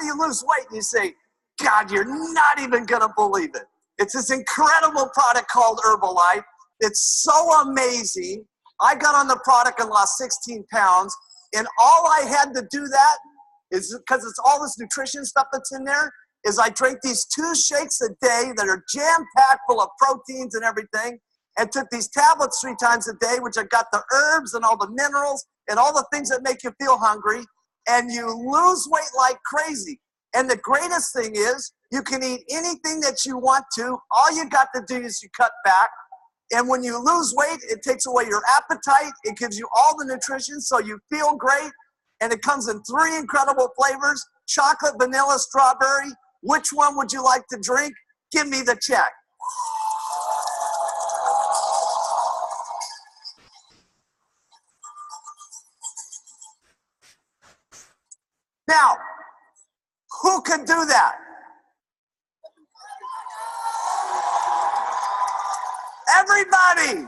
do you lose weight? And you say, God, you're not even going to believe it. It's this incredible product called Herbalife. It's so amazing. I got on the product and lost 16 pounds. And all I had to do that is, because it's all this nutrition stuff that's in there, is I drank these 2 shakes a day that are jam-packed full of proteins and everything, and took these tablets 3 times a day, which have got the herbs and all the minerals and all the things that make you feel hungry, and you lose weight like crazy. And the greatest thing is, you can eat anything that you want to. All you got to do is you cut back. And when you lose weight, it takes away your appetite. It gives you all the nutrition so you feel great. And it comes in 3 incredible flavors: chocolate, vanilla, strawberry. Which one would you like to drink? Give me the check. Now, who could do that? Everybody.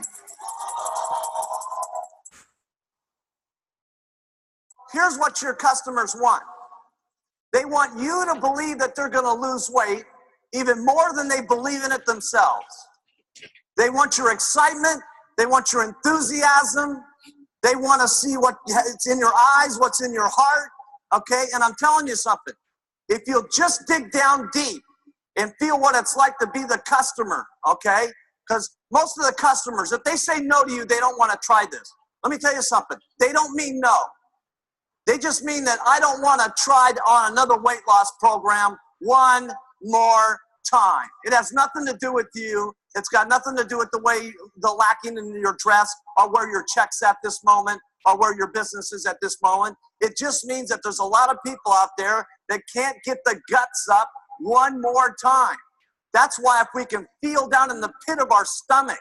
Here's what your customers want. They want you to believe that they're going to lose weight even more than they believe in it themselves. They want your excitement. They want your enthusiasm. They want to see what's in your eyes, what's in your heart. Okay? And I'm telling you something. If you'll just dig down deep and feel what it's like to be the customer, okay? Because most of the customers, if they say no to you, they don't want to try this. Let me tell you something. They don't mean no. They just mean that I don't want to try on another weight loss program one more time. It has nothing to do with you. It's got nothing to do with the lacking in your dress, or where your check's at this moment, or where your business is at this moment. It just means that there's a lot of people out there that can't get the guts up one more time. That's why if we can feel down in the pit of our stomach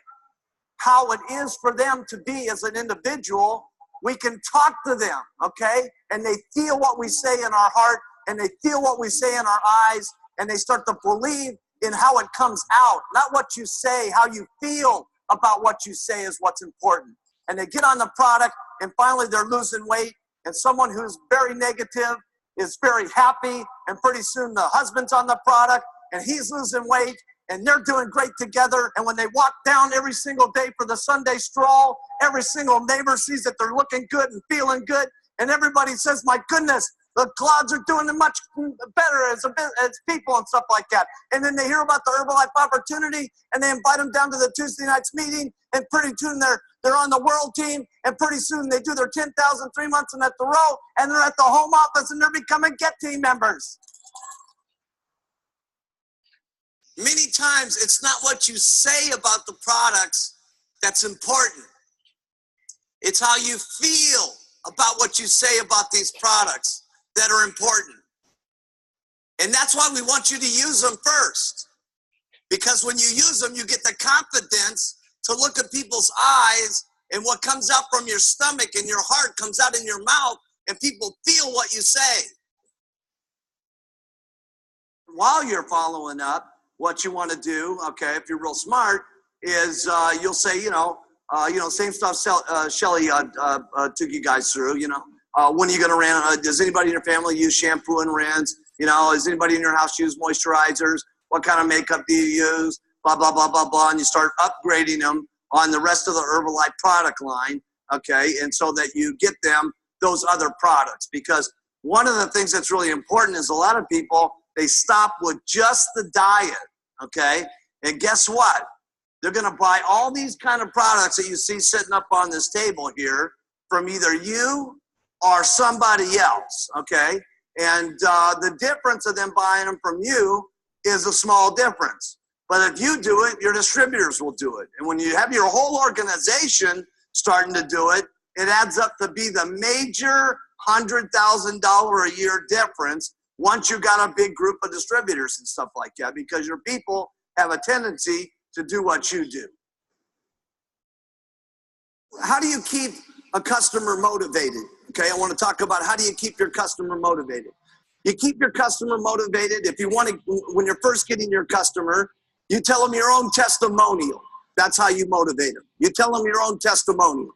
how it is for them to be as an individual, we can talk to them, okay? And they feel what we say in our heart, and they feel what we say in our eyes, and they start to believe in how it comes out. Not what you say, how you feel about what you say is what's important. And they get on the product, and finally they're losing weight, and someone who's very negative is very happy, and pretty soon the husband's on the product, and he's losing weight, and they're doing great together. And when they walk down every single day for the Sunday stroll, every single neighbor sees that they're looking good and feeling good, and everybody says, my goodness, the clouds are doing much better as people and stuff like that. And then they hear about the Herbalife opportunity, and they invite them down to the Tuesday night's meeting, and pretty soon they're on the world team, and pretty soon they do their 10,000 3 months and at the row, and they're at the home office, and they're becoming Get Team members. Many times it's not what you say about the products that's important. It's how you feel about what you say about these products that are important. And that's why we want you to use them first. Because when you use them, you get the confidence to look at people's eyes, and what comes out from your stomach and your heart comes out in your mouth, and people feel what you say. While you're following up, what you want to do, okay, if you're real smart, is you'll say, same stuff Shelly took you guys through, when are you going to rinse? Does anybody in your family use shampoo and rinse? Does anybody in your house use moisturizers? What kind of makeup do you use? Blah, blah, blah, blah, blah. And you start upgrading them on the rest of the Herbalife product line, okay, and so that you get them those other products. Because one of the things that's really important is a lot of people, they stop with just the diet, okay? And guess what? They're going to buy all these kind of products that you see sitting up on this table here from either you or somebody else, okay? And the difference of them buying them from you is a small difference. But if you do it, your distributors will do it. And when you have your whole organization starting to do it, it adds up to be the major $100,000 a year difference once you got a big group of distributors and stuff like that, because your people have a tendency to do what you do. How do you keep a customer motivated? Okay, I want to talk about how do you keep your customer motivated. You keep your customer motivated if you want to, when you're first getting your customer, you tell them your own testimonial. That's how you motivate them. You tell them your own testimonial.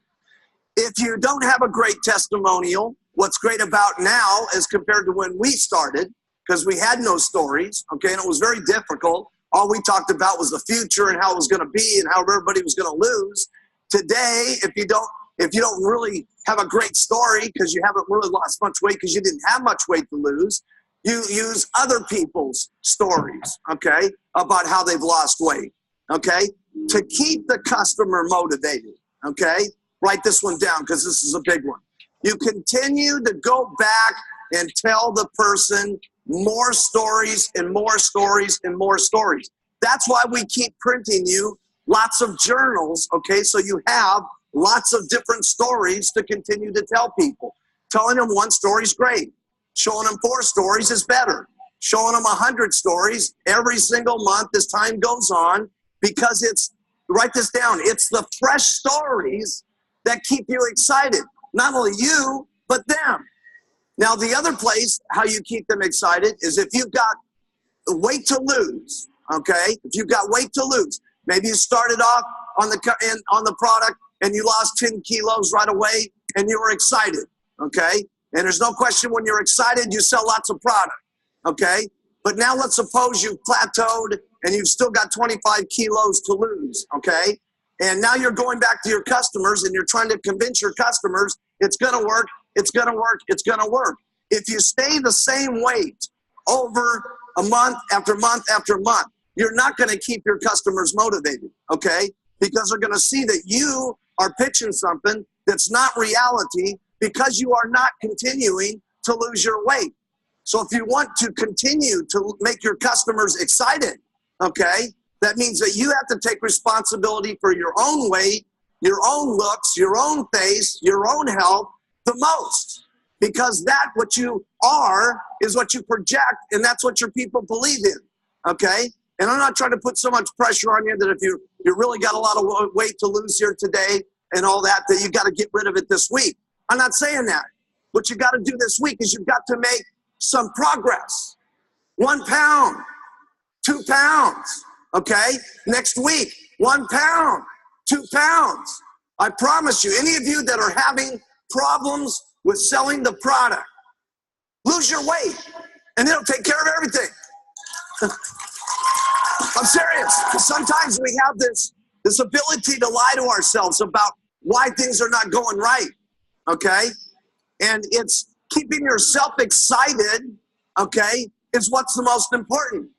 If you don't have a great testimonial, what's great about now as compared to when we started, because we had no stories, okay, and it was very difficult. All we talked about was the future and how it was going to be and how everybody was going to lose. Today, if you don't really have a great story because you haven't really lost much weight because you didn't have much weight to lose, you use other people's stories, okay, about how they've lost weight, okay, to keep the customer motivated, okay? Write this one down because this is a big one. You continue to go back and tell the person more stories and more stories and more stories. That's why we keep printing you lots of journals, okay, so you have lots of different stories to continue to tell people. Telling them one story is great. Showing them 4 stories is better. Showing them 100 stories every single month as time goes on, because it's, write this down, it's the fresh stories that keep you excited. Not only you, but them. Now, the other place how you keep them excited is if you've got weight to lose, okay? If you've got weight to lose, maybe you started off on the product and you lost 10 kilos right away and you were excited, okay? And there's no question when you're excited, you sell lots of product, okay? But now let's suppose you've plateaued and you've still got 25 kilos to lose, okay? And now you're going back to your customers and you're trying to convince your customers it's gonna work, it's gonna work, it's gonna work. If you stay the same weight over a month after month after month, you're not gonna keep your customers motivated, okay? Because they're gonna see that you are pitching something that's not reality because you are not continuing to lose your weight. So if you want to continue to make your customers excited, okay, that means that you have to take responsibility for your own weight, your own looks, your own face, your own health the most. Because that what you are is what you project, and that's what your people believe in, okay? And I'm not trying to put so much pressure on you that if you really got a lot of weight to lose here today and all that you got to get rid of it this week. I'm not saying that. What you got to do this week is you've got to make some progress. 1 pound, 2 pounds, okay? Next week, 1 pound, 2 pounds. I promise you, any of you that are having problems with selling the product, lose your weight and it'll take care of everything. I'm serious. Sometimes we have this ability to lie to ourselves about why things are not going right, okay? And it's keeping yourself excited, okay, is what's the most important.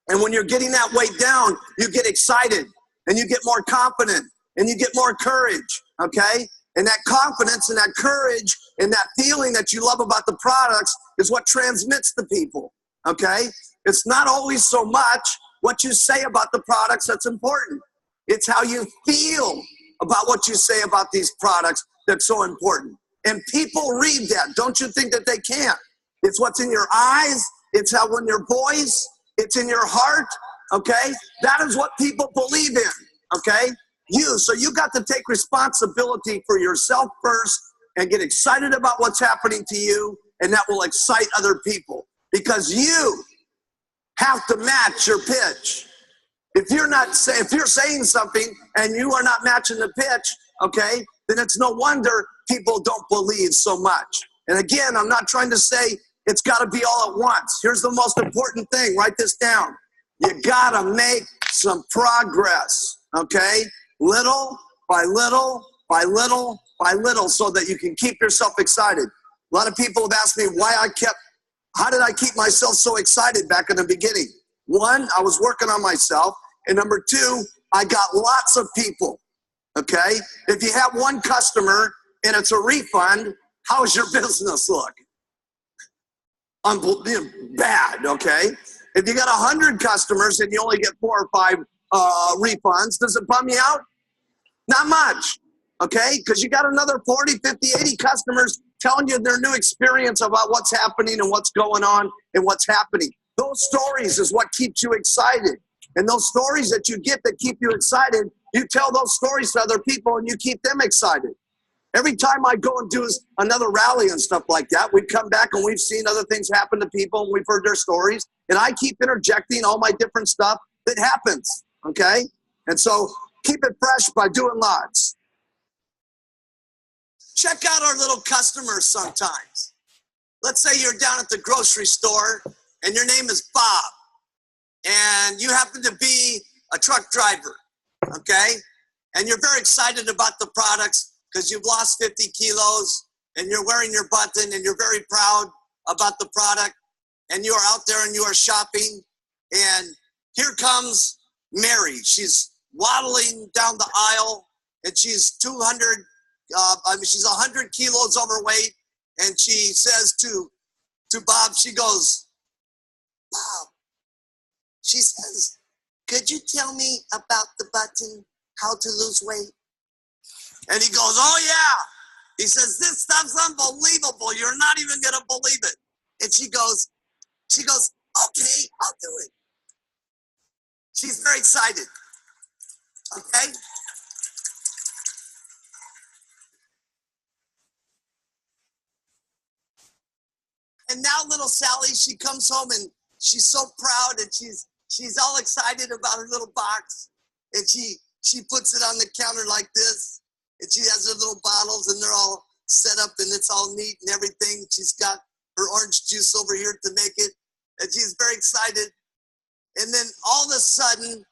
And when you're getting that weight down, you get excited and you get more confident and you get more courage, okay? And that confidence and that courage and that feeling that you love about the products is what transmits to people, okay? It's not always so much what you say about the products that's important. It's how you feel about what you say about these products that's so important. And people read that. Don't you think that they can't? It's what's in your eyes. It's how in your voice. It's in your heart, okay? That is what people believe in, okay? So you got to take responsibility for yourself first and get excited about what's happening to you, and that will excite other people because you have to match your pitch. If you're saying something and you are not matching the pitch, okay, then it's no wonder people don't believe so much. And again, I'm not trying to say it's got to be all at once. Here's the most important thing. Write this down. You got to make some progress, okay? Little by little by little by little so that you can keep yourself excited. A lot of people have asked me how did I keep myself so excited back in the beginning? 1, I was working on myself. And number 2, I got lots of people, okay? If you have 1 customer and it's a refund, how's your business look? Bad, okay? If you got 100 customers and you only get 4 or 5 refunds, does it bum you out? Not much, okay? Because you got another 40, 50, 80 customers telling you their new experience about what's happening and what's going on and what's happening. Those stories is what keeps you excited. And those stories that you get that keep you excited, you tell those stories to other people and you keep them excited. Every time I go and do another rally and stuff like that, we come back and we've seen other things happen to people and we've heard their stories. And I keep interjecting all my different stuff that happens, okay? And so keep it fresh by doing lots. Check out our little customers sometimes. Let's say you're down at the grocery store and your name is Bob, and you happen to be a truck driver, okay? And you're very excited about the products because you've lost 50 kilos and you're wearing your button and you're very proud about the product, and you are out there and you are shopping, and here comes Mary. She's waddling down the aisle, and she's 100 kilos overweight, and she says to Bob, she goes, Bob, she says, could you tell me about the button, how to lose weight? And he goes, oh yeah. He says, this stuff's unbelievable. You're not even gonna believe it. And she goes, okay, I'll do it. She's very excited, okay? And now little Sally, she comes home and she's so proud, and she's all excited about her little box, and she puts it on the counter like this, and she has her little bottles, and they're all set up, and it's all neat and everything. She's got her orange juice over here to make it, and she's very excited. And then all of a sudden,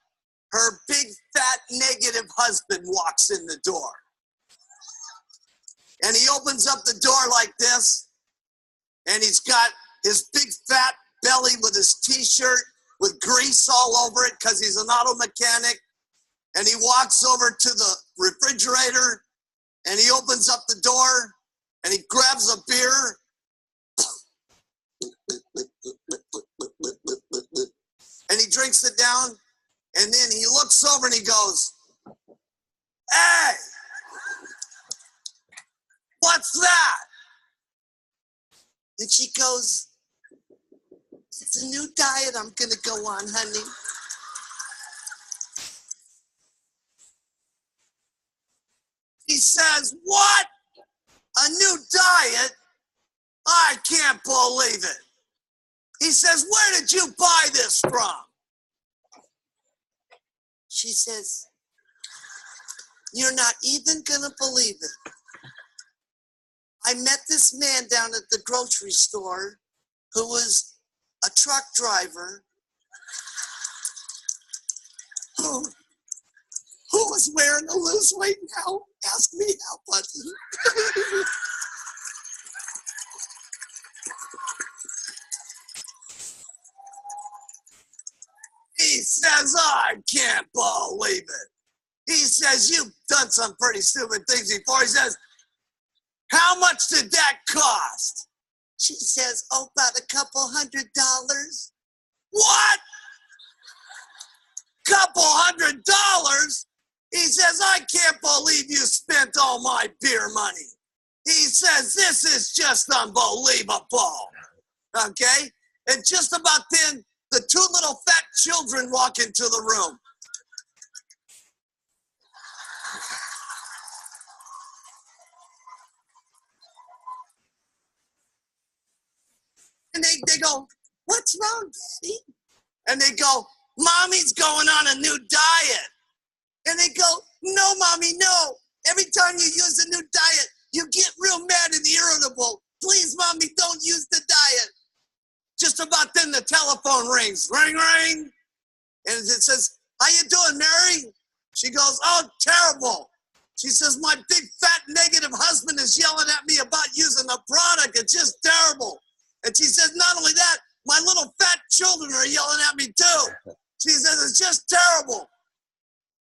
her big, fat, negative husband walks in the door. And he opens up the door like this, and he's got his big, fat belly with his t-shirt with grease all over it because he's an auto mechanic. And he walks over to the refrigerator, and he opens up the door, and he grabs a beer, and he drinks it down, and then he looks over and he goes, hey, what's that? And she goes, it's a new diet I'm gonna go on, honey. He says, what? A new diet? I can't believe it. He says, where did you buy this from? She says, you're not even gonna believe it. I met this man down at the grocery store who was a truck driver who was wearing a lose weight now. Ask me how button. He says, I can't believe it. He says, you've done some pretty stupid things before. He says, how much did that cost? She says, oh, about $200. What? $200? He says, I can't believe you spent all my beer money. He says, this is just unbelievable. Okay? And just about then, the two little fat children walk into the room. And they go, what's wrong, Daddy? And they go, Mommy's going on a new diet. And they go, no, Mommy, no. Every time you use a new diet, you get real mad and irritable. Please, Mommy, don't use the diet. Just about then, the telephone rings. Ring, ring. And it says, how you doing, Mary? She goes, oh, terrible. She says, my big, fat, negative husband is yelling at me about using the product. It's just terrible. And she says, not only that, my little fat children are yelling at me too. She says, it's just terrible.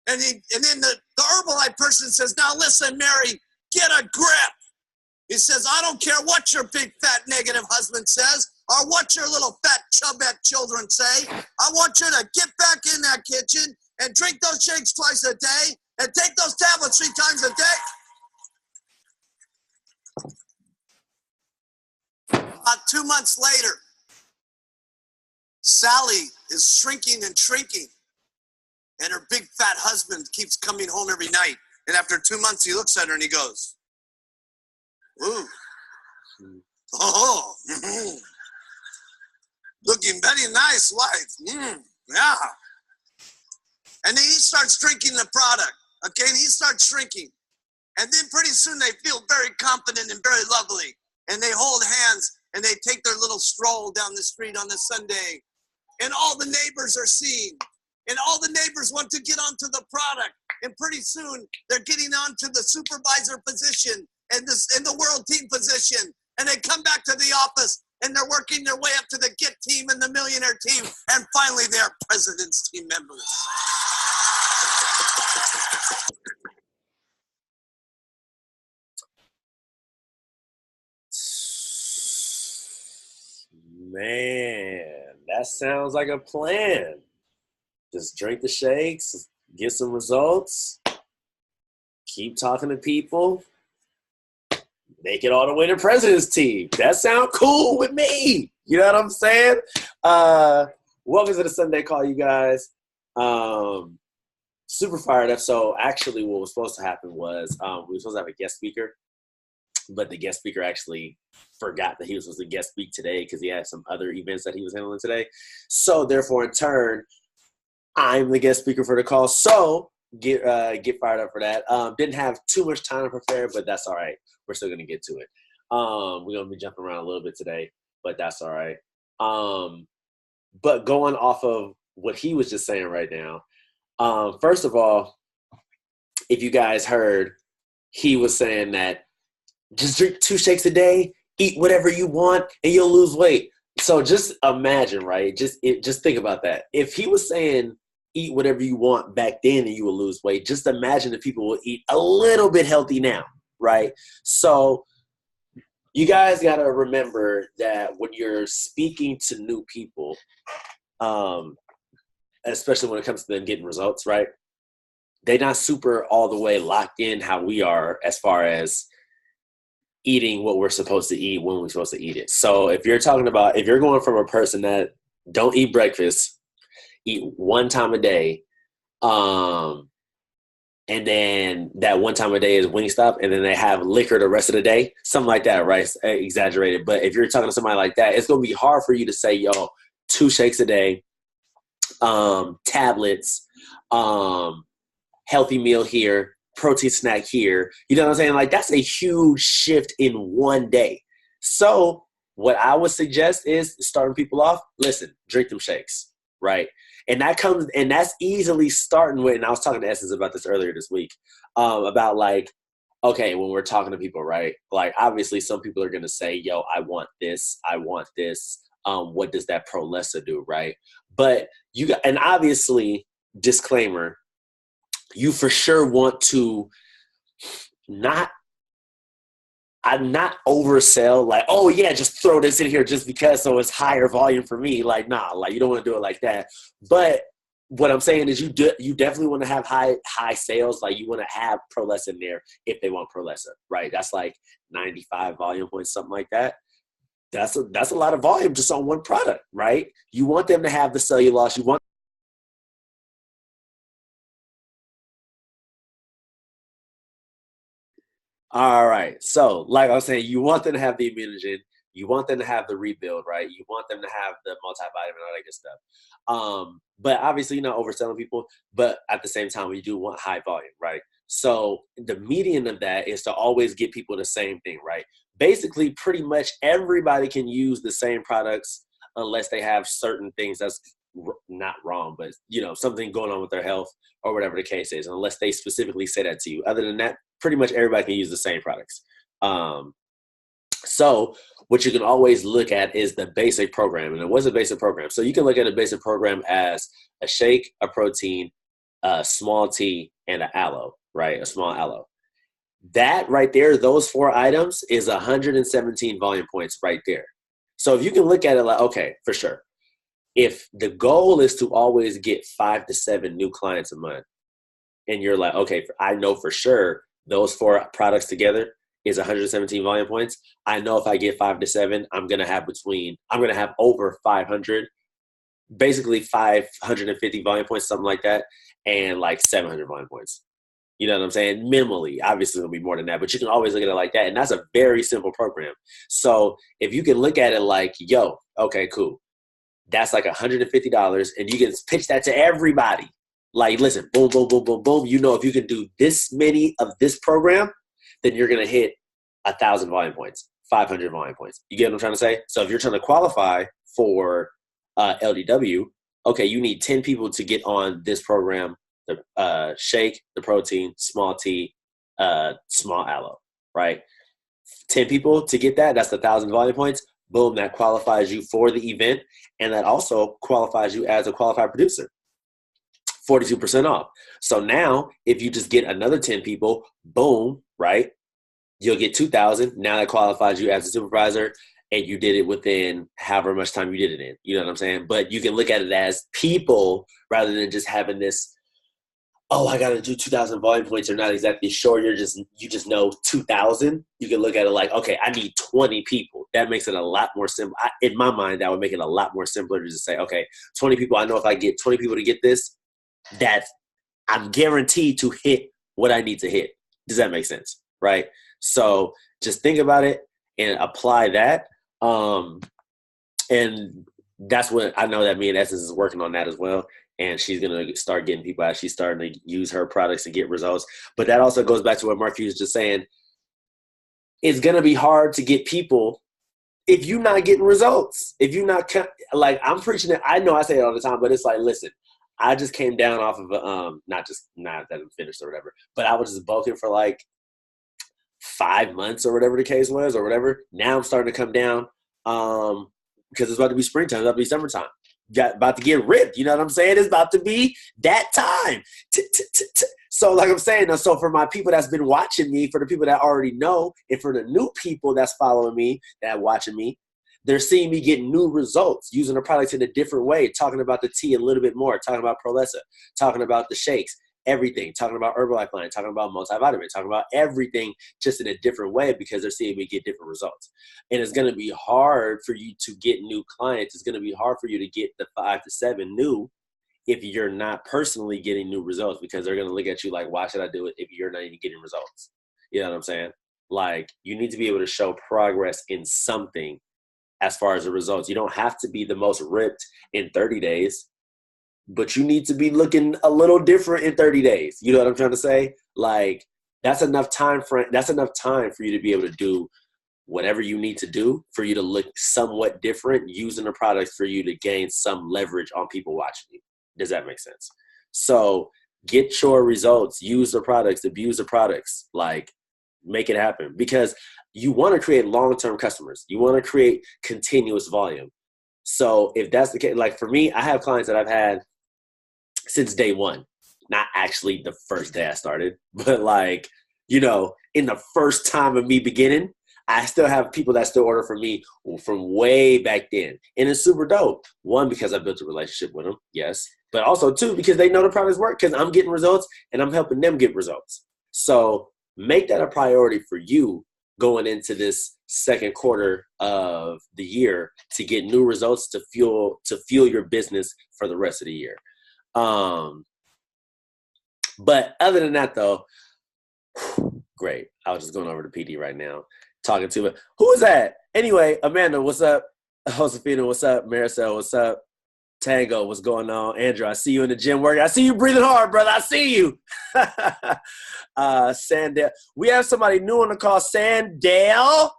And then the Herbalife person says, now listen, Mary, get a grip. He says, I don't care what your big, fat, negative husband says or what your little fat, chubette children say. I want you to get back in that kitchen and drink those shakes twice a day and take those tablets 3 times a day. About 2 months later, Sally is shrinking and shrinking, and her big fat husband keeps coming home every night. And after 2 months, he looks at her and he goes, ooh, oh, looking very nice, wife. Yeah. And then he starts drinking the product, okay? And he starts shrinking. And then pretty soon they feel very confident and very lovely. And they hold hands and they take their little stroll down the street on a Sunday, and all the neighbors are seen, and all the neighbors want to get onto the product, and pretty soon they're getting onto the supervisor position and the world team position, and they come back to the office and they're working their way up to the GET team and the millionaire team, and finally they're president's team members. Man, that sounds like a plan. Just drink the shakes, get some results, keep talking to people, make it all the way to president's team. That sounds cool with me. You know what I'm saying? Welcome to the Sunday Call, you guys. Super fired up. So actually what was supposed to happen was we were supposed to have a guest speaker, but the guest speaker actually forgot that he was supposed to guest speak today because he had some other events that he was handling today. So therefore, in turn, I'm the guest speaker for the call. So get fired up for that. Didn't have too much time to prepare, but that's all right. We're still going to get to it. We're going to be jumping around a little bit today, but that's all right. But going off of what he was just saying right now, first of all, if you guys heard, he was saying that just drink 2 shakes a day, eat whatever you want, and you'll lose weight. So just imagine, right? Just think about that. If he was saying eat whatever you want back then and you will lose weight, just imagine if people will eat a little bit healthy now, right? So you guys got to remember that when you're speaking to new people, especially when it comes to them getting results, right? They're not super all the way locked in how we are as far as eating what we're supposed to eat when we're supposed to eat it. So if you're going from a person that don't eat breakfast, eat 1 time a day, and then that 1 time a day is Wingstop, and then they have liquor the rest of the day, something like that, right? Exaggerated. But if you're talking to somebody like that, it's going to be hard for you to say, 2 shakes a day, tablets, healthy meal here, protein snack here. You know what I'm saying? Like, that's a huge shift in one day. So what I would suggest is starting people off, listen, drink them shakes, right? And that's easily starting with, and I was talking to Essence about this earlier this week, about like, okay, when we're talking to people, right? Like, obviously some people are going to say, I want this. What does that Prolesa do, right? But and obviously, disclaimer, you for sure want to not oversell, like, oh yeah, just throw this in here just because so it's higher volume for me. Like, nah, like you don't want to do it like that. But what I'm saying is you definitely want to have high sales. Like, you want to have Prolesa in there if they want Prolesa, right? That's like 95 volume points, something like that. That's a lot of volume just on one product, right? You want them to have the cellulose. You want All right. So, like I was saying, you want them to have the immunogen. You want them to have the rebuild, right? You want them to have the multivitamin, all that good stuff. But obviously, you're not overselling people. But at the same time, we do want high volume, right? So the median of that is to always get people the same thing, right? Basically, pretty much everybody can use the same products unless they have certain things that's not wrong, but something going on with their health or whatever the case is, unless they specifically say that to you. Other than that, pretty much everybody can use the same products. So what you can always look at is the basic program. And what's a basic program? So you can look at a basic program as a shake, a protein, a small tea, and an aloe, right? A small aloe. That right there, those 4 items is 117 volume points right there. So if you can look at it like, okay, for sure. If the goal is to always get 5 to 7 new clients a month, and you're like, okay, I know for sure those 4 products together is 117 volume points. I know if I get 5 to 7, I'm going to have over 500, basically 550 volume points, something like that, and like 700 volume points. You know what I'm saying? Minimally. Obviously, it'll be more than that, but you can always look at it like that. And that's a very simple program. So if you can look at it like, okay, cool. That's like $150, and you can pitch that to everybody. Like, listen, boom, boom, boom, boom, boom. If you can do this many of this program, then you're going to hit 1,000 volume points. 500 volume points. You get what I'm trying to say? So if you're trying to qualify for LDW, okay, you need 10 people to get on this program, the shake, the protein, small T, small aloe, right? 10 people to get that, that's 1,000 volume points. Boom, that qualifies you for the event, and that also qualifies you as a qualified producer. 42% off. So now, if you just get another 10 people, boom, right? You'll get 2,000. Now that qualifies you as a supervisor, and you did it within however much time you did it in. You know what I'm saying? But you can look at it as people rather than just having this, oh, I got to do 2,000 volume points. You're not exactly sure. You just know 2,000. You can look at it like, okay, I need 20 people. That makes it a lot more simple. In my mind, that would make it a lot more simpler to just say, okay, 20 people. I know if I get 20 people to get this, that I'm guaranteed to hit what I need to hit. Does that make sense? Right? So just think about it and apply that. And that's what I know that me and Essence is working on that as well. And she's going to start getting people out. She's starting to use her products to get results. But that also goes back to what Mark was just saying. It's going to be hard to get people if you're not getting results. If you're not, like, I'm preaching it. I know I say it all the time, but it's like, listen, I just came down off of, not that I'm finished or whatever, but I was just bulking for like 5 months or whatever the case was or whatever. Now I'm starting to come down because it's about to be springtime. It's about to be summertime. About to get ripped. You know what I'm saying? It's about to be that time. So like I'm saying, so for my people that's been watching me, for the people that already know, and for the new people that's following me, that watching me, they're seeing me get new results using the products in a different way, talking about the tea a little bit more, talking about Prolessa, talking about the shakes, everything, talking about Herbalife line, talking about multivitamin, talking about everything just in a different way because they're seeing me get different results. And it's going to be hard for you to get new clients. It's going to be hard for you to get the 5 to 7 new if you're not personally getting new results, because they're going to look at you like, why should I do it if you're not even getting results? You know what I'm saying? Like, you need to be able to show progress in something as far as the results. You don't have to be the most ripped in 30 days, but you need to be looking a little different in 30 days. You know what I'm trying to say? Like, that's enough time for you to be able to do whatever you need to do for you to look somewhat different using the products for you to gain some leverage on people watching you. Does that make sense? So get your results, use the products, abuse the products, like, make it happen, because you want to create long-term customers. You want to create continuous volume. So if that's the case, like for me, I have clients that I've had since day one, not actually the first day I started, but like, you know, in the first time of me beginning, I still have people that still order from me from way back then. And it's super dope. One, because I built a relationship with them. Yes. But also two, because they know the products work, because I'm getting results and I'm helping them get results. So make that a priority for you going into this second quarter of the year to get new results to fuel your business for the rest of the year. But other than that, though, great. I was just going over to PD right now, talking to it. Who is that? Anyway, Amanda, what's up? Josefina, what's up? Maricel, what's up? Tango, what's going on? Andrew, I see you in the gym working. I see you breathing hard, brother. I see you. Sandale. We have somebody new on the call. Sandale.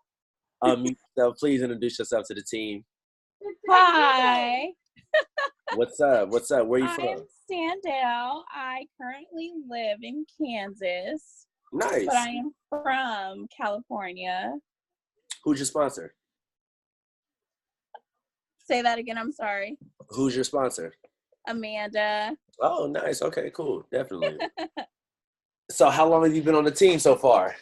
So please introduce yourself to the team. Hi. What's up? What's up? Where are you from? I'm Sandale. I currently live in Kansas. Nice. But I am from California. Who's your sponsor? Say that again. I'm sorry. Who's your sponsor? Amanda. Oh, nice. Okay, cool. Definitely. So how long have you been on the team so far?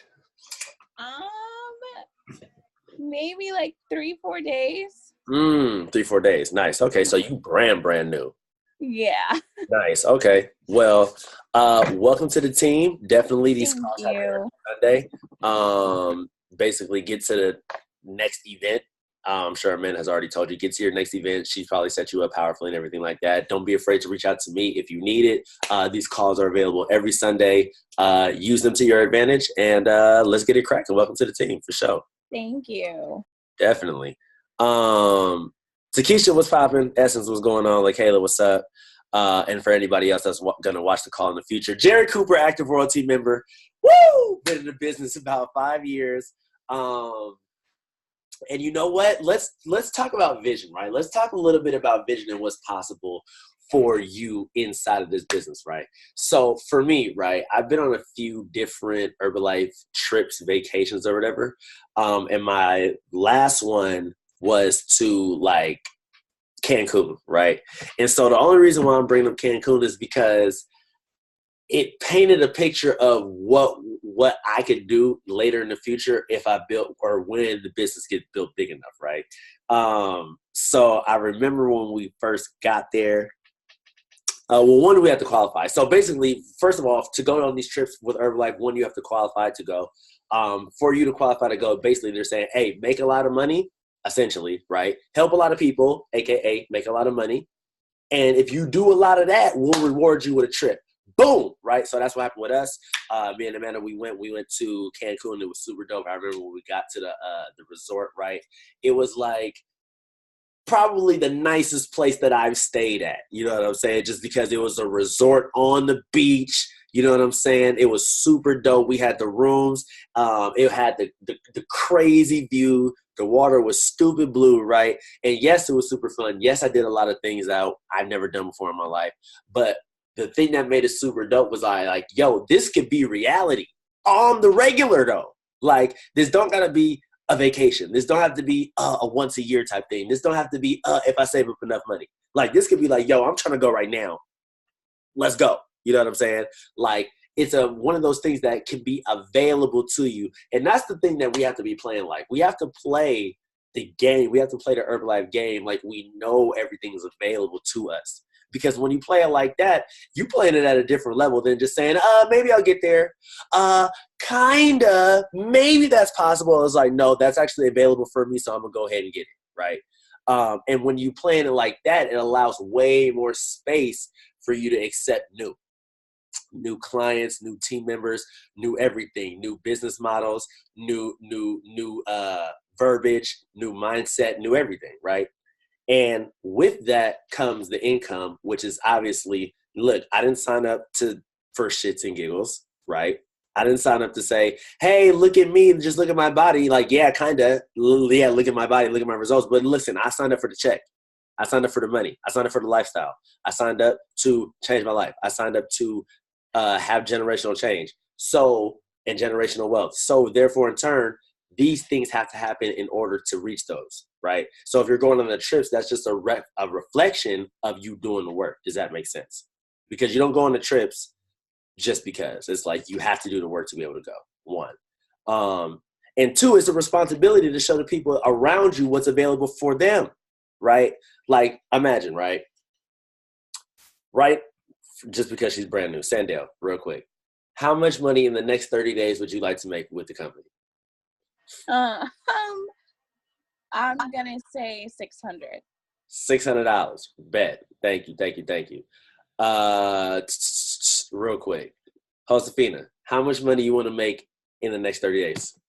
Maybe like 3-4 days. 3-4 days. Nice. Okay, so you brand new. Yeah. Nice. Okay. Well, welcome to the team. Definitely these calls happen every Sunday. Basically get to the next event. I'm sure Amanda has already told you, get to your next event. She's probably set you up powerfully and everything like that. Don't be afraid to reach out to me if you need it. These calls are available every Sunday. Use them to your advantage, and let's get it cracking. Welcome to the team for sure. Thank you. Definitely. Takesha, what's popping? Essence, what's going on? Like, Kayla, what's up? And for anybody else that's going to watch the call in the future, Jerry Cooper, active royalty member. Woo! Been in the business about 5 years. And you know what? Let's talk about vision, right? Let's talk a little bit about vision and what's possible for you inside of this business, right? So for me, right, I've been on a few different Herbalife trips, vacations, or whatever. And my last one was to like Cancun, right? And so the only reason why I'm bringing up Cancun is because it painted a picture of what I could do later in the future if I built or when the business gets built big enough, right? So I remember when we first got there. Well, one, we have to qualify. So basically, first of all, to go on these trips with Herbalife, one, you have to qualify to go. For you to qualify to go, basically, they're saying, hey, make a lot of money, essentially, right? Help a lot of people, AKA make a lot of money. And if you do a lot of that, we'll reward you with a trip. Boom, right? So that's what happened with us. Me and Amanda, we went to Cancun. It was super dope. I remember when we got to the resort, right? It was like probably the nicest place that I've stayed at. You know what I'm saying? Just because it was a resort on the beach. You know what I'm saying? It was super dope. We had the rooms. It had the crazy view. The water was stupid blue, right? And yes, it was super fun. Yes, I did a lot of things that I've never done before in my life. But the thing that made it super dope was yo, this could be reality on the regular though. Like, this don't gotta be a vacation. This don't have to be a once a year type thing. This don't have to be if I save up enough money. Like, this could be like, yo, I'm trying to go right now. Let's go. You know what I'm saying? Like, it's one of those things that can be available to you. And that's the thing that we have to be playing like. We have to play the game. We have to play the Herbalife game like we know everything is available to us. Because when you play it like that, you playing it at a different level than just saying, maybe I'll get there. Kinda. Maybe that's possible. It's like, no, that's actually available for me, so I'm going to go ahead and get it, right? And when you playing it like that, it allows way more space for you to accept new clients, new team members, new everything, new business models, new verbiage, new mindset, new everything, right? And with that comes the income, which is obviously, look, I didn't sign up for shits and giggles, right? I didn't sign up to say, hey, look at me, just look at my body. Like, yeah, kind of. Yeah, look at my body, look at my results. But listen, I signed up for the check. I signed up for the money. I signed up for the lifestyle. I signed up to change my life. I signed up to have generational change. And generational wealth. So therefore, in turn, these things have to happen in order to reach those, right? So if you're going on the trips, that's just a reflection of you doing the work. Does that make sense? Because you don't go on the trips just because. It's like you have to do the work to be able to go, one. And two, it's a responsibility to show the people around you what's available for them, right? Like, imagine, right? Just because she's brand new. Sandale, real quick. How much money in the next 30 days would you like to make with the company? I'm gonna say $600. $600. Bet. Thank you. Real quick. Josefina, how much money you want to make in the next 30 days?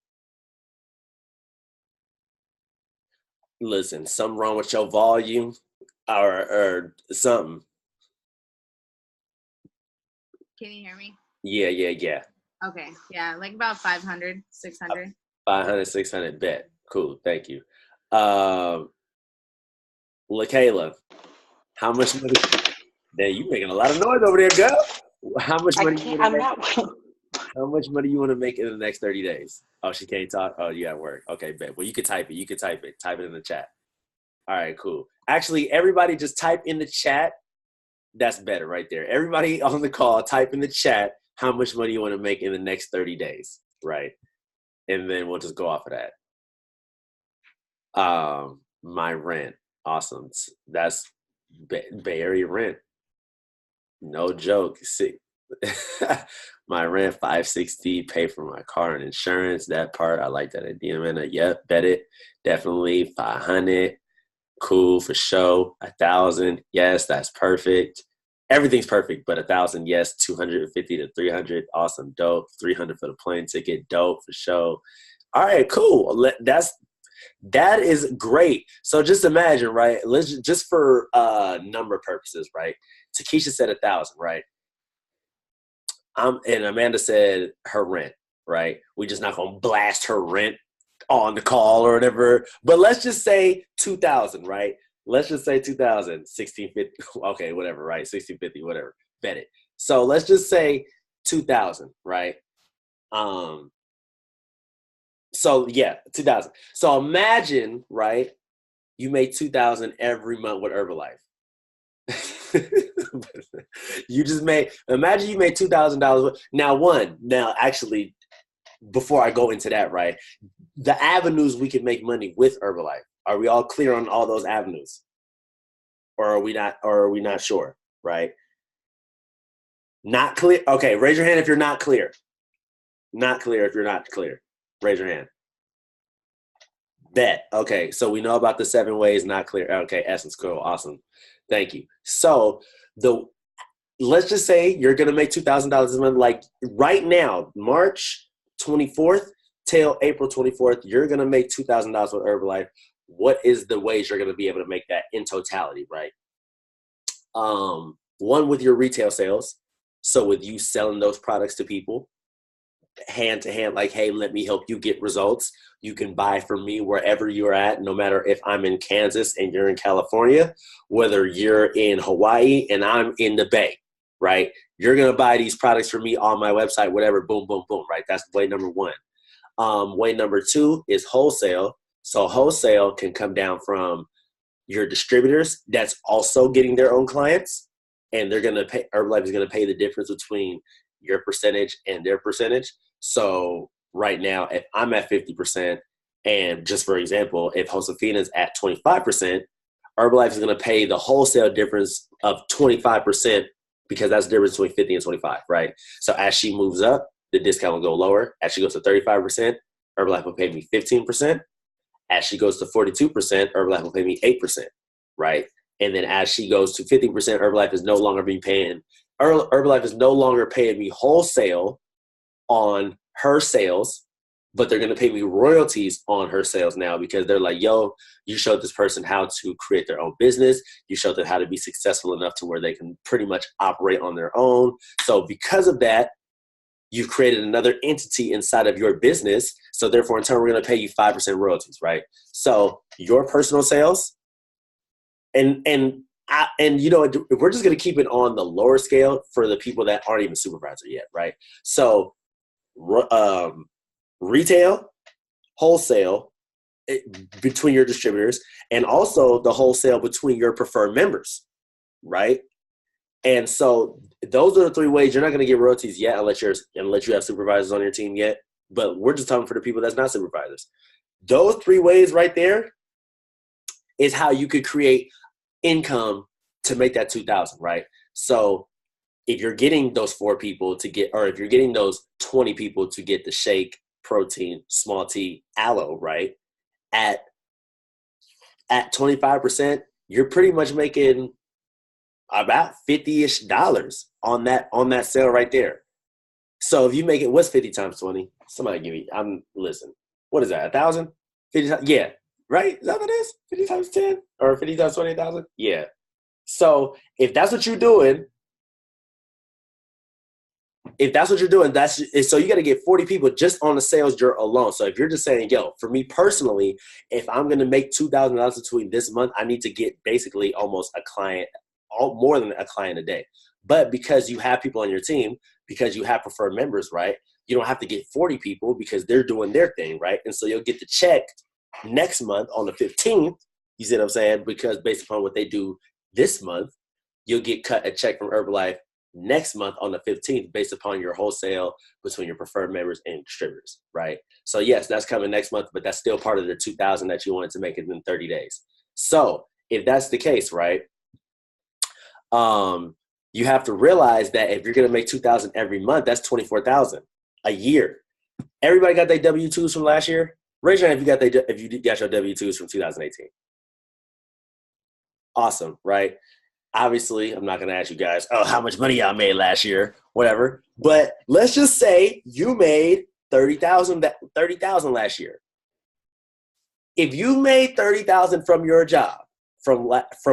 Listen, something wrong with your volume or something. Can you hear me? Yeah. Okay. Yeah, like about 500, 600. 500, 600, bet. Cool, thank you. LaKayla, how much money? Damn, you making a lot of noise over there, girl. How much money you want to make in the next 30 days? Oh, she can't talk? Oh, you at work. Okay, bet. Well, you could type it. Type it in the chat. All right, cool. Actually, everybody just type in the chat. That's better right there. Everybody on the call, type in the chat how much money you want to make in the next 30 days, right? And then we'll just go off of that. My rent. Awesome. That's Bay Area rent. No joke. See, my rent $560, pay for my car and insurance. That part, I like that idea, man. Yep, bet it. Definitely 500. Cool for sure. 1,000. Yes, that's perfect. Everything's perfect, but 1,000, yes. 250 to 300. Awesome, dope. 300 for the plane ticket. Dope for sure. All right, cool. That is great. So just imagine, right? Let's just for number purposes, right? Takesha said 1,000, right? And Amanda said her rent, right? We just not gonna blast her rent on the call or whatever. But let's just say 2,000, right? Let's just say 2,000, 1650. Okay, whatever, right? 1650, whatever. Bet it. So let's just say 2,000, right? So yeah, 2,000. So imagine, right? You made 2,000 every month with Herbalife. Imagine you made $2,000. Now actually, before I go into that, right? The avenues we can make money with Herbalife. Are we all clear on all those avenues? Or are we not sure, right? Not clear. Okay, raise your hand if you're not clear. Not clear if you're not clear. Raise your hand. Bet. Okay, so we know about the 7 ways not clear. Okay, Essence, cool, awesome. Thank you. So let's just say you're gonna make $2,000 a month. Like right now, March 24th till April 24th, you're gonna make $2,000 with Herbalife. What is the ways you're gonna be able to make that in totality, right? One, with your retail sales. So with you selling those products to people, hand to hand, like, hey, let me help you get results. You can buy from me wherever you're at, no matter if I'm in Kansas and you're in California, whether you're in Hawaii and I'm in the Bay, right? You're going to buy these products from me on my website, whatever, boom, boom, boom, right? That's way number 1. Way number 2 is wholesale. So wholesale can come down from your distributors that's also getting their own clients, and they're going to pay, Herbalife is going to pay the difference between your percentage and their percentage. So right now, if I'm at 50%, and just for example, if Josefina's at 25%, Herbalife is going to pay the wholesale difference of 25% because that's the difference between 50 and 25, right? So as she moves up, the discount will go lower. As she goes to 35%, Herbalife will pay me 15%. As she goes to 42%, Herbalife will pay me 8%, right? And then as she goes to 50%, Herbalife is no longer Herbalife is no longer paying me wholesale on her sales, but they're going to pay me royalties on her sales now because they're like, yo, you showed this person how to create their own business. You showed them how to be successful enough to where they can pretty much operate on their own. So because of that, you've created another entity inside of your business. So therefore, in turn, we're going to pay you 5% royalties, right? So your personal sales and you know, we're just going to keep it on the lower scale for the people that aren't even supervisor yet, right? So retail, wholesale between your distributors, and also the wholesale between your preferred members, right? And so those are the 3 ways. You're not going to get royalties yet unless you have supervisors on your team yet. But we're just talking for the people that's not supervisors. Those 3 ways right there is how you could create income to make that 2,000, right? So if you're getting those 4 people to get, or if you're getting those 20 people to get the shake, protein, small T, aloe, right? At 25%, you're pretty much making about $50-ish on that sale right there. So if you make it, what's 50 times 20? Somebody give me, listen, what is that, 1,000? 50 times, yeah, right? Is that what it is? 50 times 10 or 50 times 20,000? Yeah. So if that's what you're doing, so you got to get 40 people just on the sales you're alone. So if you're just saying, yo, for me personally, if I'm going to make $2,000 between this month, I need to get basically almost a client, more than a client a day. But because you have people on your team, because you have preferred members, right? You don't have to get 40 people because they're doing their thing, right? And so you'll get the check next month on the 15th, you see what I'm saying? Because based upon what they do this month, you'll get cut a check from Herbalife next month on the 15th based upon your wholesale between your preferred members and distributors, right? So yes, that's coming next month, but that's still part of the 2,000 that you wanted to make it in 30 days. So if that's the case, right, you have to realize that if you're going to make 2,000 every month, that's 24,000 a year. Everybody got their W-2s from last year? Raise your hand if you got your W-2s from 2018. Awesome, right? Obviously, I'm not going to ask you guys, oh, how much money y'all made last year, whatever. But let's just say you made $30,000 last year. If you made $30,000 from your job, from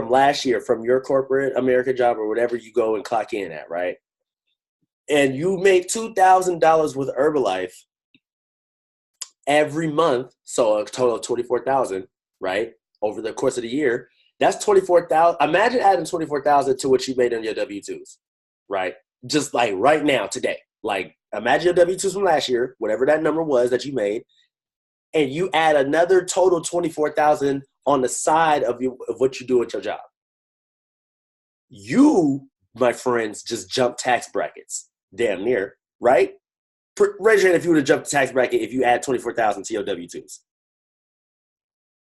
last year, from your corporate America job or whatever you go and clock in at, right? And you make $2,000 with Herbalife every month, so a total of 24,000, right? Over the course of the year, that's 24,000. Imagine adding 24,000 to what you made on your W-2s, right? Just like right now, today. Like imagine your W-2s from last year, whatever that number was that you made, and you add another total 24,000 on the side of what you do at your job. You, my friends, just jump tax brackets, damn near, right? Raise your hand if you would have jumped the tax bracket if you add 24,000 to your W-2s.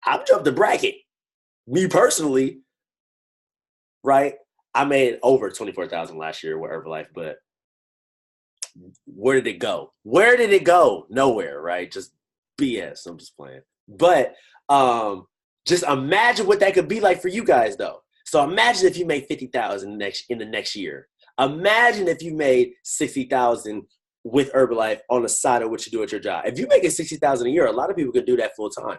I've jumped the bracket. Me personally, right? I made over 24,000 last year with Herbalife, but where did it go? Where did it go? Nowhere, right? Just BS. I'm just playing. But just imagine what that could be like for you guys, though. So imagine if you made 50,000 in the next year. Imagine if you made 60,000 with Herbalife on the side of what you do at your job. If you make it 60,000 a year, a lot of people can do that full time,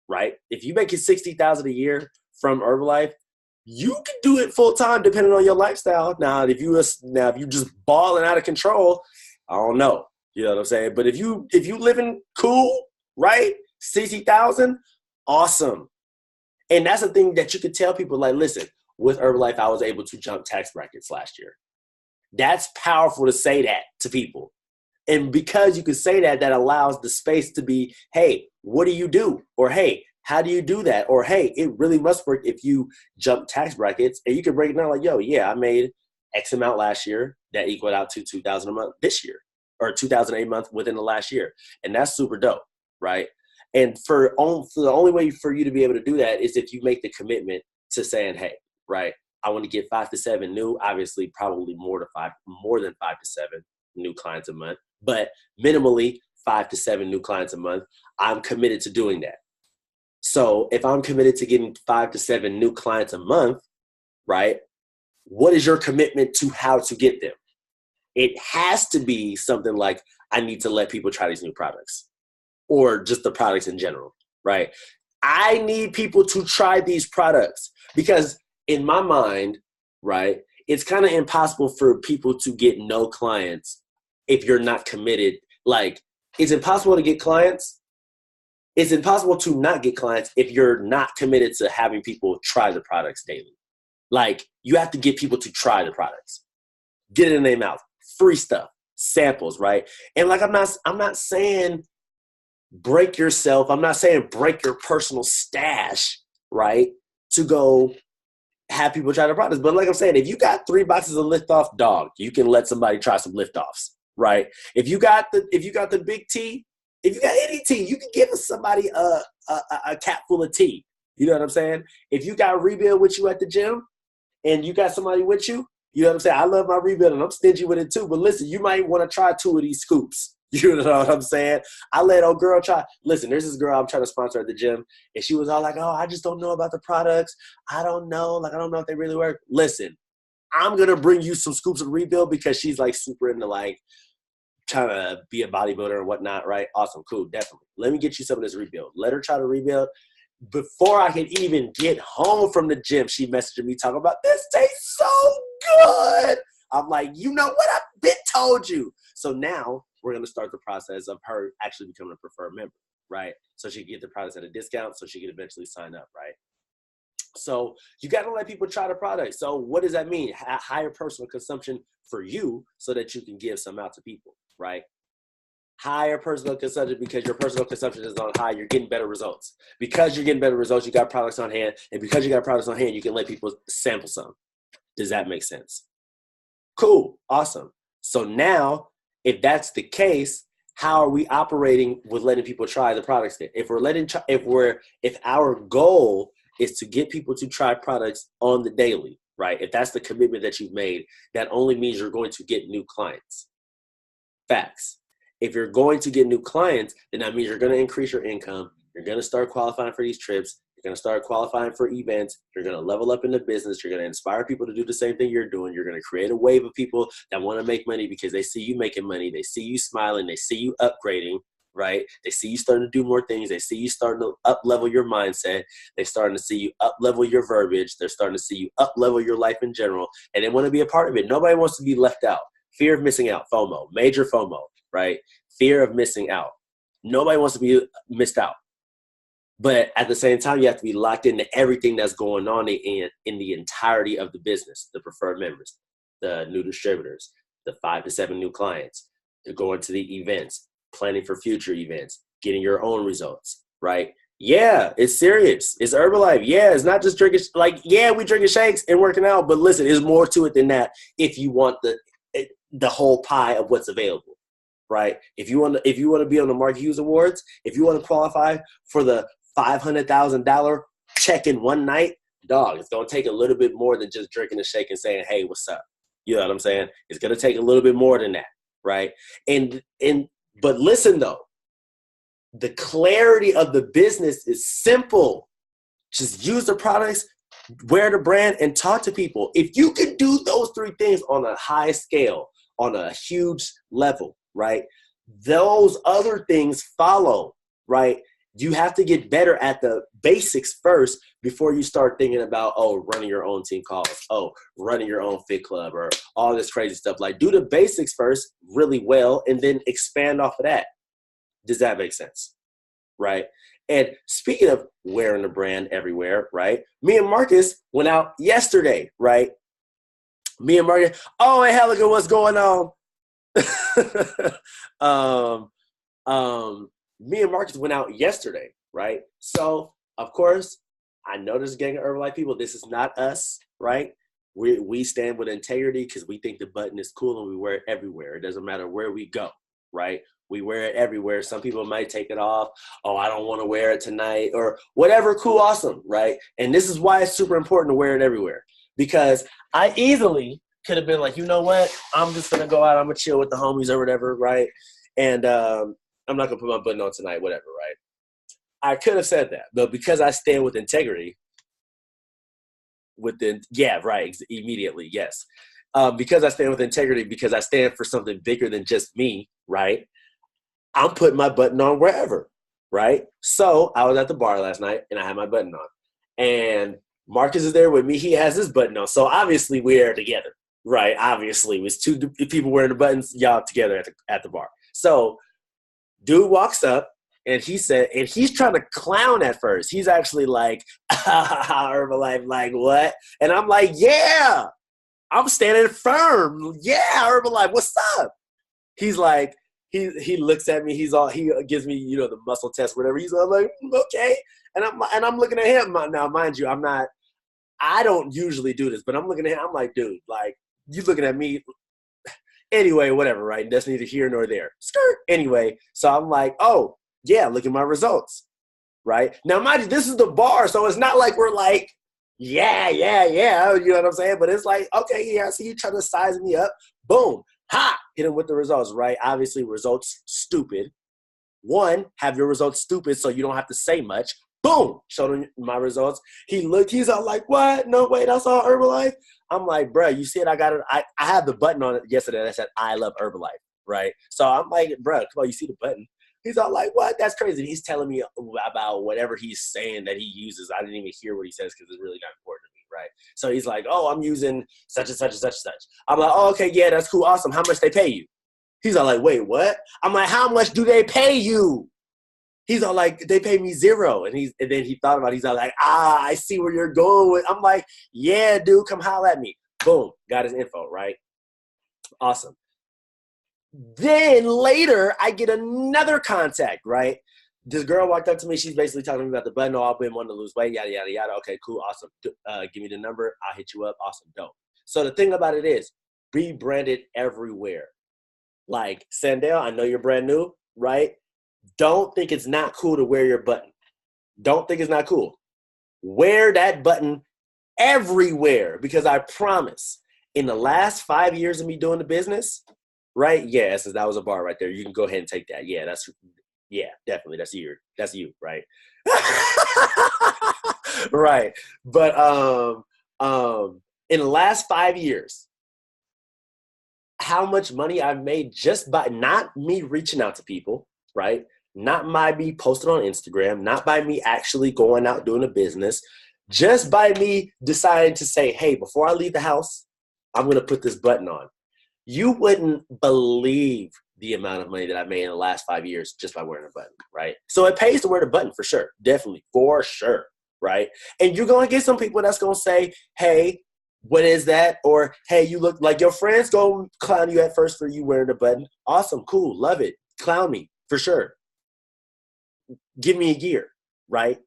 right? If you make it 60,000 a year from Herbalife, you can do it full time depending on your lifestyle. Now, if you just balling out of control, I don't know. You know what I'm saying? But if you living cool, right? 60,000, awesome. And that's the thing that you could tell people, like, listen, with Herbalife, I was able to jump tax brackets last year. That's powerful to say that to people. And because you can say that, that allows the space to be, hey, what do you do? Or, hey, how do you do that? Or, hey, it really must work if you jump tax brackets. And you can break it down like, yo, yeah, I made X amount last year that equaled out to 2,000 a month this year, or 2,000 a month within the last year. And that's super dope, right? And the only way for you to be able to do that is if you make the commitment to saying, hey, right, I want to get 5 to 7 new, obviously probably more than 5 to 7 new clients a month, but minimally 5 to 7 new clients a month. I'm committed to doing that. So if I'm committed to getting 5 to 7 new clients a month, right, what is your commitment to how to get them? It has to be something like, I need to let people try these new products, or just the products in general, right? I need people to try these products because in my mind, right, it's kind of impossible for people to get no clients if you're not committed. Like, it's impossible to get clients. It's impossible to not get clients if you're not committed to having people try the products daily. Like, you have to get people to try the products. Get it in their mouth. Free stuff. Samples, right? And like, I'm not saying break yourself. I'm not saying break your personal stash, right, to go have people try the products. But like I'm saying, if you got 3 boxes of Lift-Off dog, you can let somebody try some Lift-Offs, right? If you got the big tea, if you got any tea, you can give somebody a cap full of tea. You know what I'm saying? If you got Rebuild with you at the gym and you got somebody with you, you know what I'm saying? I love my Rebuild and I'm stingy with it too. But listen, you might want to try 2 of these scoops. You know what I'm saying? I let old girl try. Listen, there's this girl I'm trying to sponsor at the gym, and she was all like, oh, I just don't know about the products. I don't know. Like, I don't know if they really work. Listen, I'm going to bring you some scoops of Rebuild because she's, like, super into, like, trying to be a bodybuilder and whatnot, right? Awesome. Cool. Definitely. Let me get you some of this Rebuild. Let her try to Rebuild. Before I could even get home from the gym, she messaged me talking about, this tastes so good. I'm like, you know what? I've been told you. So now we're going to start the process of her actually becoming a preferred member, right? So she can get the products at a discount so she can eventually sign up, right? So you got to let people try the product. So what does that mean? Higher personal consumption for you so that you can give some out to people, right? Higher personal consumption because your personal consumption is on high. You're getting better results. Because you're getting better results, you got products on hand. And because you got products on hand, you can let people sample some. Does that make sense? Cool. Awesome. So now, if that's the case, how are we operating with letting people try the products then? If our goal is to get people to try products on the daily, right? If that's the commitment that you've made, that only means you're going to get new clients. Facts. If you're going to get new clients, then that means you're going to increase your income. You're going to start qualifying for these trips. You're going to start qualifying for events. You're going to level up in the business. You're going to inspire people to do the same thing you're doing. You're going to create a wave of people that want to make money because they see you making money. They see you smiling. They see you upgrading, right? They see you starting to do more things. They see you starting to up-level your mindset. They're starting to see you up-level your verbiage. They're starting to see you up-level your life in general, and they want to be a part of it. Nobody wants to be left out. Fear of missing out, FOMO, major FOMO, right? Fear of missing out. Nobody wants to be missed out. But at the same time, you have to be locked into everything that's going on in the entirety of the business, the preferred members, the new distributors, the 5 to 7 new clients, going to the events, planning for future events, getting your own results, right? Yeah, it's serious. It's Herbalife. Yeah, it's not just drinking. Like, yeah, we drinking shakes and working out, but listen, there's more to it than that. If you want the whole pie of what's available, right? If you want to be on the Mark Hughes Awards, if you want to qualify for the $500,000 check in one night, dog, it's gonna take a little bit more than just drinking a shake and saying, "Hey, what's up?" You know what I'm saying? It's gonna take a little bit more than that, right? But listen though. The clarity of the business is simple. Just use the products, wear the brand, and talk to people. If you can do those 3 things on a high scale, on a huge level, right? Those other things follow, right? You have to get better at the basics first before you start thinking about, running your own team calls, running your own fit club, or all this crazy stuff. Like, do the basics first really well and then expand off of that. Does that make sense? Right? And speaking of wearing the brand everywhere, right? Me and Marcus went out yesterday, right? Me and Marcus, hey, Helica, what's going on? Me and Marcus went out yesterday, right? So, of course, I know there's a gang of Herbalife people. This is not us, right? We stand with integrity because we think the button is cool and we wear it everywhere. It doesn't matter where we go, right? We wear it everywhere. Some people might take it off. I don't want to wear it tonight or whatever. Cool, awesome, right? And this is why it's super important to wear it everywhere, because I easily could have been like, you know what? I'm just going to go out. I'm going to chill with the homies or whatever, right? And I'm not going to put my button on tonight, whatever, right? I could have said that, but because I stand with integrity, immediately, yes. Because I stand with integrity, because I stand for something bigger than just me, right? I'm putting my button on wherever, right? So I was at the bar last night and I had my button on. And Marcus is there with me. He has his button on. So obviously we're together, right? Obviously, it was 2 people wearing the buttons, y'all together at the bar. So dude walks up and he said, and he's trying to clown at first. He's actually like, Herbalife, like what? And I'm like, yeah, I'm standing firm. Yeah, Herbalife, what's up? He's like, he looks at me. He gives me, the muscle test, whatever. He's like, okay. And I'm looking at him now. Mind you, I don't usually do this, but I'm looking at him. I'm like, dude, like you looking at me. Anyway, whatever, right? That's neither here nor there. Skirt. Anyway, so I'm like, oh yeah, look at my results, right? Now, mind you, this is the bar, so it's not like we're like, yeah, you know what I'm saying? But it's like, okay, yeah, I see you trying to size me up. Boom. Ha! Hit him with the results, right? Obviously, results stupid. 1, have your results stupid so you don't have to say much. Boom! Showed him my results. He looked, he's all like, what? No way, that's all Herbalife? I'm like, bro, you see it? I got it. I had the button on it yesterday that said, I love Herbalife, right? So I'm like, bro, come on, you see the button? He's all like, what? That's crazy. He's telling me about whatever he's saying that he uses. I didn't even hear what he says because it's really not important to me, right? So he's like, I'm using such and such and such and such. I'm like, okay, yeah, that's cool, awesome. How much they pay you? He's all like, wait, what? I'm like, how much do they pay you? He's all like, they pay me 0. And then he thought about it. He's all like, I see where you're going with. I'm like, yeah, dude, come holler at me. Boom, got his info, right? Awesome. Then later, I get another contact, right? This girl walked up to me. She's basically talking to me about the button. I've been wanting to lose weight, yada, yada, yada. Okay, cool, awesome. Give me the number. I'll hit you up. Awesome, dope. So the thing about it is, be branded everywhere. Like, Sandell, I know you're brand new, right? Don't think it's not cool to wear your button. Don't think it's not cool. Wear that button everywhere, because I promise, in the last 5 years of me doing the business, right? Yes, that was a bar right there. You can go ahead and take that. Yeah, definitely. That's you, right? Right. But in the last 5 years, how much money I've made just by not me reaching out to people, right? Not by me posting on Instagram, not by me actually going out doing a business, just by me deciding to say, hey, before I leave the house, I'm going to put this button on. You wouldn't believe the amount of money that I made in the last 5 years just by wearing a button, right? So it pays to wear the button for sure. Definitely, for sure, right? And you're going to get some people that's going to say, hey, what is that? Or, hey, you look like your friends go clown you at first for you wearing a button. Awesome, cool, love it. Clown me, for sure. Give me a year, right?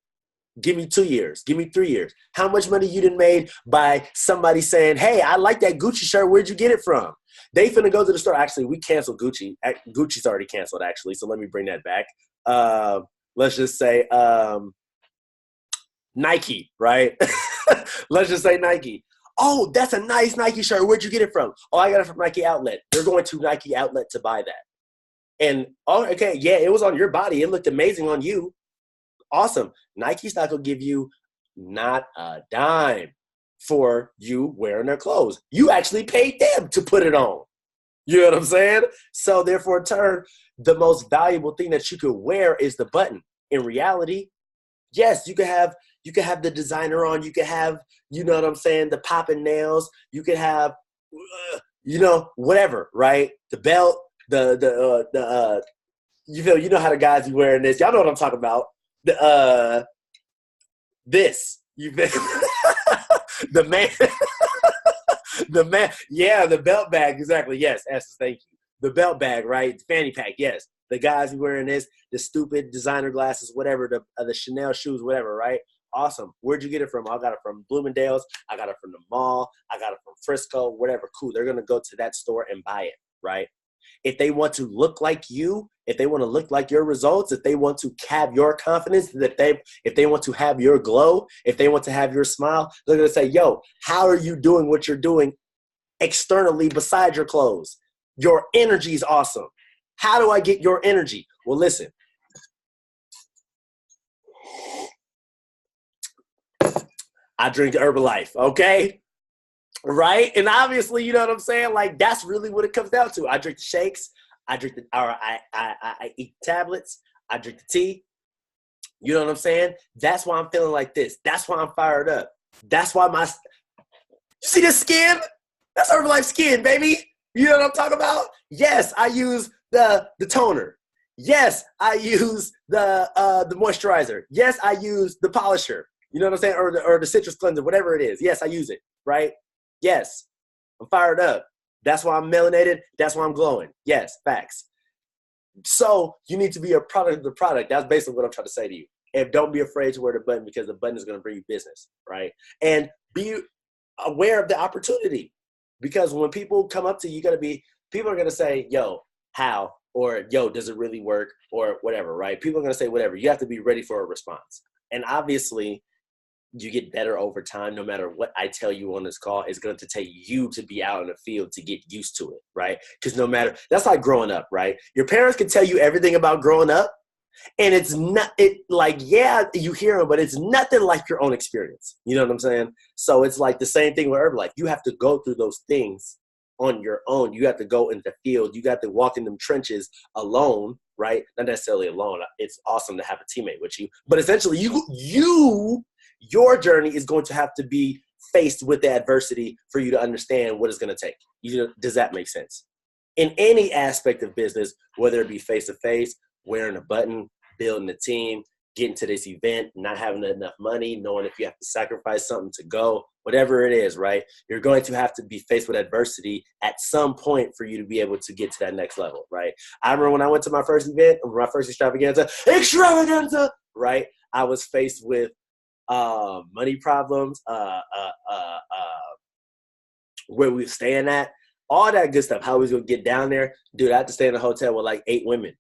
Give me 2 years. Give me 3 years. How much money you done made by somebody saying, hey, I like that Gucci shirt. Where'd you get it from? They finna go to the store. Actually, we canceled Gucci. Gucci's already canceled, actually, so let me bring that back. Let's just say Nike, right? Let's just say Nike. Oh, that's a nice Nike shirt. Where'd you get it from? Oh, I got it from Nike Outlet. They're going to Nike Outlet to buy that. And, oh, okay, yeah, it was on your body. It looked amazing on you. Awesome. Nike's not going to give you not a dime for you wearing their clothes. You actually paid them to put it on. You know what I'm saying? So therefore, in turn, the most valuable thing that you could wear is the button. In reality, yes, you could have the designer on. You could have, you know what I'm saying, the popping nails. You could have, whatever, right? The belt, you know how the guys be wearing this. Y'all know what I'm talking about. This you've been the man, yeah, the belt bag, exactly. Yes, Essence, thank you. The belt bag, right? The fanny pack, yes. The guys who wearing this, the stupid designer glasses, whatever, the Chanel shoes, whatever, right? Awesome. Where'd you get it from? I got it from Bloomingdale's. I got it from the mall. I got it from Frisco, whatever. Cool. They're gonna go to that store and buy it, right? If they want to look like you, if they want to look like your results, if they want to have your confidence, if they want to have your glow, if they want to have your smile, they're going to say, yo, how are you doing what you're doing externally besides your clothes? Your energy is awesome. How do I get your energy? Well, listen. I drink Herbalife, okay? Right? And obviously, you know what I'm saying? Like, that's really what it comes down to. I drink the shakes. I eat tablets. I drink the tea. You know what I'm saying? That's why I'm feeling like this. That's why I'm fired up. That's why you see this skin? That's Herbalife skin, baby. You know what I'm talking about? Yes, I use the toner. Yes, I use the moisturizer. Yes, I use the polisher. You know what I'm saying? Or the citrus cleanser, whatever it is. Yes, I use it, right? Yes, I'm fired up. That's why I'm melanated. That's why I'm glowing. Yes, facts. So you need to be a product of the product. That's basically what I'm trying to say to you. And don't be afraid to wear the button, because the button is going to bring you business, right? And be aware of the opportunity, because when people come up to you, people are going to say, yo, how? Or, yo, does it really work? Or whatever, right? People are going to say whatever. You have to be ready for a response. And obviously, you get better over time. No matter what I tell you on this call, it's going to take you to be out in the field to get used to it, right? Because that's like growing up, right? Your parents can tell you everything about growing up, and it's not, yeah, you hear them, but it's nothing like your own experience. You know what I'm saying? So it's like the same thing with Herbalife. You have to go through those things on your own. You have to go in the field. You got to walk in them trenches alone, right? Not necessarily alone. It's awesome to have a teammate with you, but essentially your journey is going to have to be faced with the adversity for you to understand what it's going to take. Does that make sense? In any aspect of business, whether it be face-to-face, wearing a button, building a team, getting to this event, not having enough money, knowing if you have to sacrifice something to go, whatever it is, right? You're going to have to be faced with adversity at some point for you to be able to get to that next level, right? I remember when I went to my first event, my first extravaganza, right? I was faced with money problems, where we were staying at, all that good stuff. How we was gonna get down there, dude? I had to stay in a hotel with like 8 women.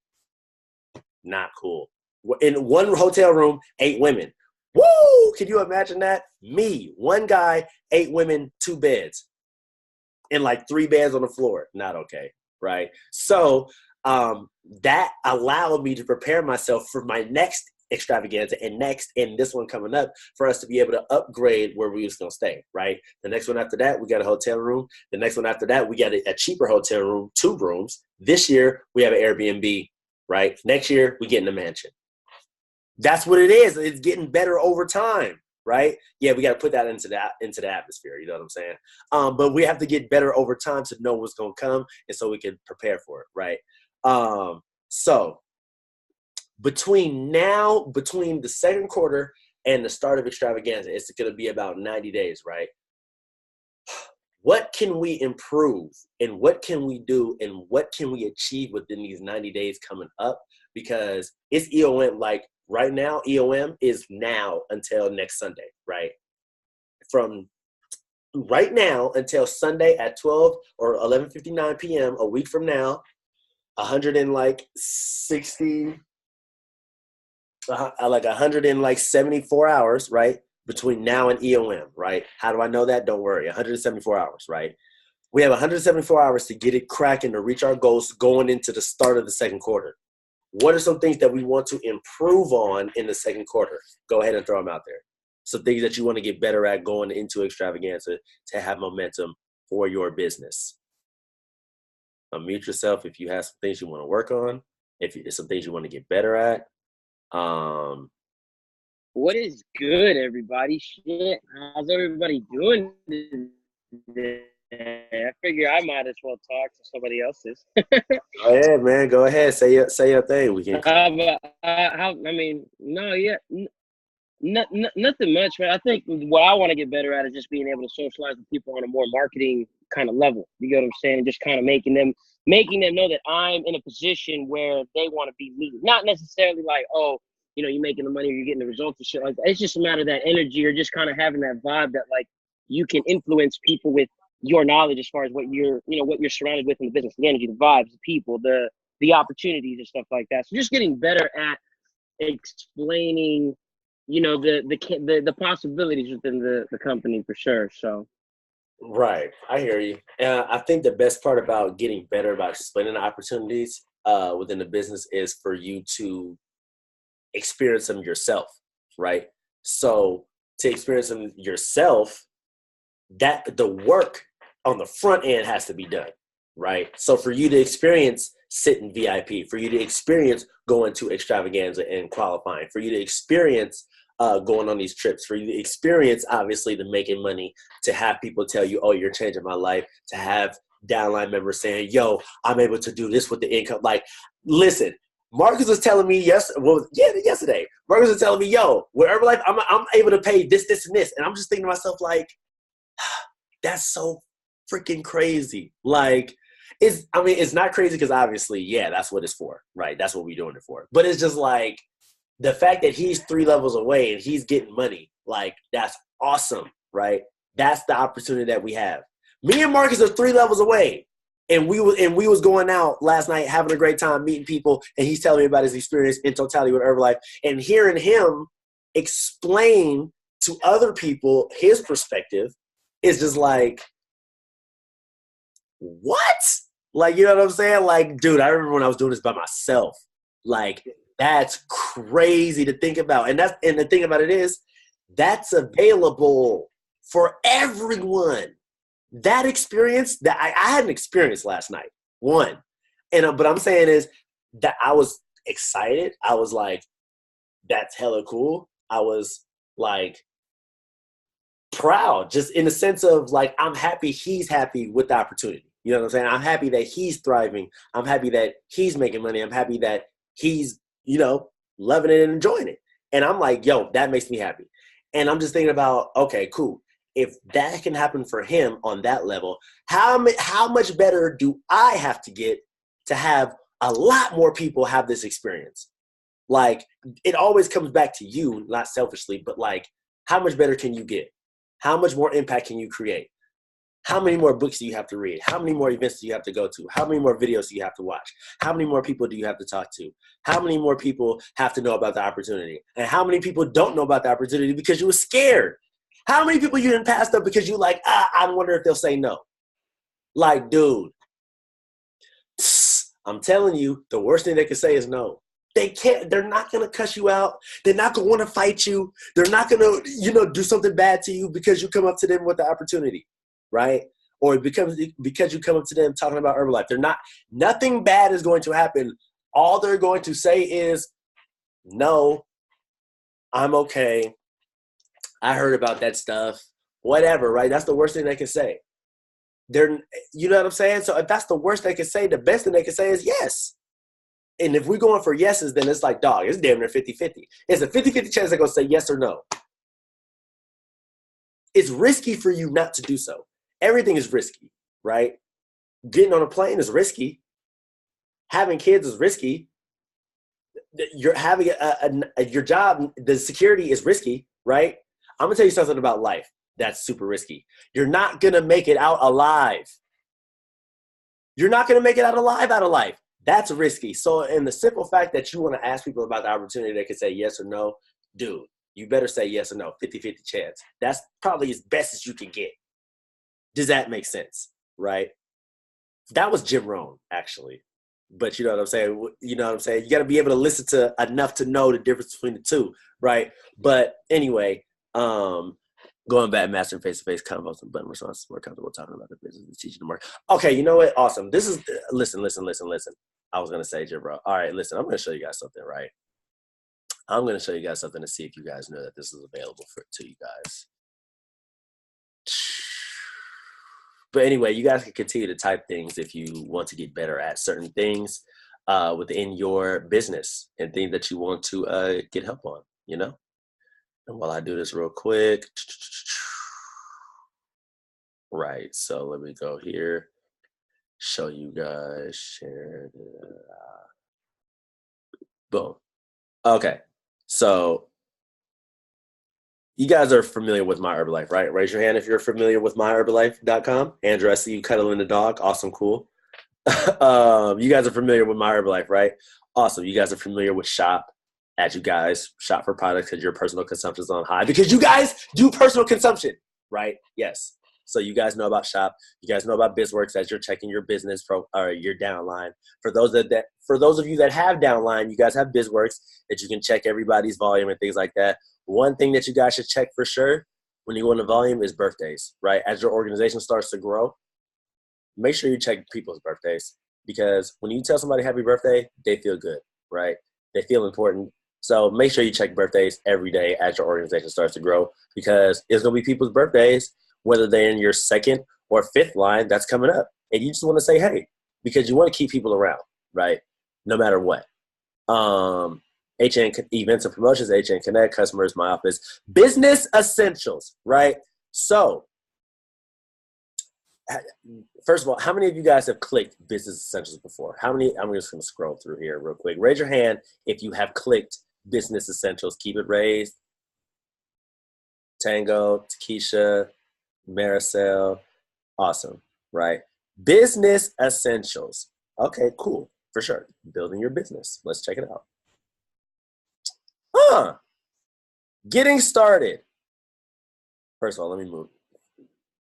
Not cool. In one hotel room, 8 women. Woo! Can you imagine that? Me, one guy, 8 women, 2 beds, and like 3 beds on the floor. Not okay, right? So that allowed me to prepare myself for my next extravaganza and this one coming up, for us to be able to upgrade where we was going to stay, right? The next one after that, we got a hotel room. The next one after that, we got a cheaper hotel room, 2 rooms. This year, we have an Airbnb, right? Next year, we get in a mansion. That's what it is. It's getting better over time, right? Yeah, we got to put that into the atmosphere, you know what I'm saying? But we have to get better over time to know what's going to come, and so we can prepare for it, right? So between the second quarter and the start of Extravaganza, it's going to be about 90 days, right? What can we improve and what can we do and what can we achieve within these 90 days coming up? Because it's EOM, like right now, EOM is now until next Sunday, right? From right now until Sunday at 12 or 11:59 p.m. a week from now, 174 hours, right? Between now and EOM, right? How do I know that? Don't worry, 174 hours, right? We have 174 hours to get it cracking to reach our goals going into the start of the second quarter. What are some things that we want to improve on in the second quarter? Go ahead and throw them out there. Some things that you want to get better at going into Extravaganza to have momentum for your business. Unmute yourself if you have some things you want to work on, if it's some things you want to get better at. What is good, everybody? Shit, how's everybody doing today? I figure I might as well talk to somebody else's. Go ahead, man. Go ahead. Say your thing. We can. Nothing much, man. I think what I want to get better at is just being able to socialize with people on a more marketing kind of level. You get what I'm saying? Just kind of making them know that I'm in a position where they want to be me. Not necessarily like, oh, you know, you're making the money or you're getting the results and shit like that. It's just a matter of that energy or just kind of having that vibe that like you can influence people with your knowledge as far as what you're surrounded with in the business, the energy, the vibes, the people, the opportunities and stuff like that. So just getting better at explaining, you know, the possibilities within the company for sure. So. Right. I hear you. And I think the best part about getting better about explaining the opportunities within the business is for you to experience them yourself, right? So to experience them yourself, that the work on the front end has to be done, right? So for you to experience sitting VIP, for you to experience going to Extravaganza and qualifying, for you to experience going on these trips, for you to experience, obviously, the making money, to have people tell you, oh, you're changing my life, to have downline members saying, yo, I'm able to do this with the income. Like, listen, Marcus was telling me yesterday. Marcus was telling me, yo, with Herbalife, I'm able to pay this, and this. And I'm just thinking to myself, like, that's so freaking crazy. Like, it's not crazy because obviously, yeah, that's what it's for, right? That's what we're doing it for. But it's just like the fact that he's 3 levels away and he's getting money, like, that's awesome, right? That's the opportunity that we have. Me and Marcus are 3 levels away. And we was going out last night having a great time meeting people, and he's telling me about his experience in totality with Herbalife, and hearing him explain to other people his perspective is just like, what? Like, you know what I'm saying? Like, dude, I remember when I was doing this by myself. Like, that's crazy to think about. And the thing about it is, that's available for everyone. That experience that I had an experience last night, one. And but I'm saying is that I was excited. I was like, that's hella cool. I was like proud, just in the sense of like, I'm happy he's happy with the opportunity. You know what I'm saying? I'm happy that he's thriving. I'm happy that he's making money. I'm happy that he's, you know, loving it and enjoying it. And I'm like, yo, that makes me happy. And I'm just thinking about, okay, cool. If that can happen for him on that level, how much better do I have to get to have a lot more people have this experience? Like, it always comes back to you, not selfishly, but like, how much better can you get? How much more impact can you create? How many more books do you have to read? How many more events do you have to go to? How many more videos do you have to watch? How many more people do you have to talk to? How many more people have to know about the opportunity? And how many people don't know about the opportunity because you were scared? How many people you didn't pass up because you like, I wonder if they'll say no? Like, dude, I'm telling you, the worst thing they can say is no. They can't. They're not going to cuss you out. They're not going to want to fight you. They're not going to, you know, do something bad to you because you come up to them with the opportunity, right? Or because you come up to them talking about Herbalife. Nothing bad is going to happen. All they're going to say is, no, I'm okay. I heard about that stuff, whatever, right? That's the worst thing they can say. You know what I'm saying? So if that's the worst they can say, the best thing they can say is yes. And if we're going for yeses, then it's like, dog, it's damn near 50-50. It's a 50-50 chance they're going to say yes or no. It's risky for you not to do so. Everything is risky, right? Getting on a plane is risky. Having kids is risky. You're having your job, the security is risky, right? I'm going to tell you something about life that's super risky. You're not going to make it out alive. You're not going to make it out alive out of life. That's risky. So in the simple fact that you want to ask people about the opportunity, they can say yes or no, dude, you better say yes or no, 50-50 chance. That's probably as best as you can get. Does that make sense, right? That was Jim Rohn, actually. But you know what I'm saying? You know what I'm saying? You got to be able to listen to enough to know the difference between the two, right? But anyway, going back, mastering face-to-face combos and button responses, more comfortable talking about the business and teaching the market. Okay, you know what? Awesome. This is, listen. I was going to say, Jim Rohn. All right, listen, I'm going to show you guys something, right? I'm going to show you guys something to see if you guys know that this is available to you guys. But anyway, you guys can continue to type things if you want to get better at certain things within your business and things that you want to get help on, you know? And while I do this real quick, right, so let me go here, show you guys, share, boom. Okay, so you guys are familiar with My Herbalife, right? Raise your hand if you're familiar with myherbalife.com. Andrew, I see you cuddling the dog. Awesome, cool. You guys are familiar with My Herbalife, right? Awesome. You guys are familiar with Shop. As you guys shop for products because your personal consumption is on high. Because you guys do personal consumption, right? Yes. So you guys know about Shop. You guys know about BizWorks as you're checking your business or your downline. For those of you that have downline, you guys have BizWorks that you can check everybody's volume and things like that. One thing that you guys should check for sure when you go into volume is birthdays, right? As your organization starts to grow, make sure you check people's birthdays because when you tell somebody happy birthday, they feel good, right? They feel important. So make sure you check birthdays every day as your organization starts to grow because it's going to be people's birthdays, whether they're in your second or fifth line that's coming up. And you just want to say, hey, because you want to keep people around, right? No matter what. HN Events and Promotions, HN Connect, Customers, My Office, Business Essentials, right? So, first of all, how many of you guys have clicked Business Essentials before? How many? I'm just going to scroll through here real quick. Raise your hand if you have clicked Business Essentials. Keep it raised. Tango, Takesha, Maricel. Awesome, right? Business Essentials. Okay, cool, for sure. Building your business. Let's check it out. Getting started. First of all, let me move.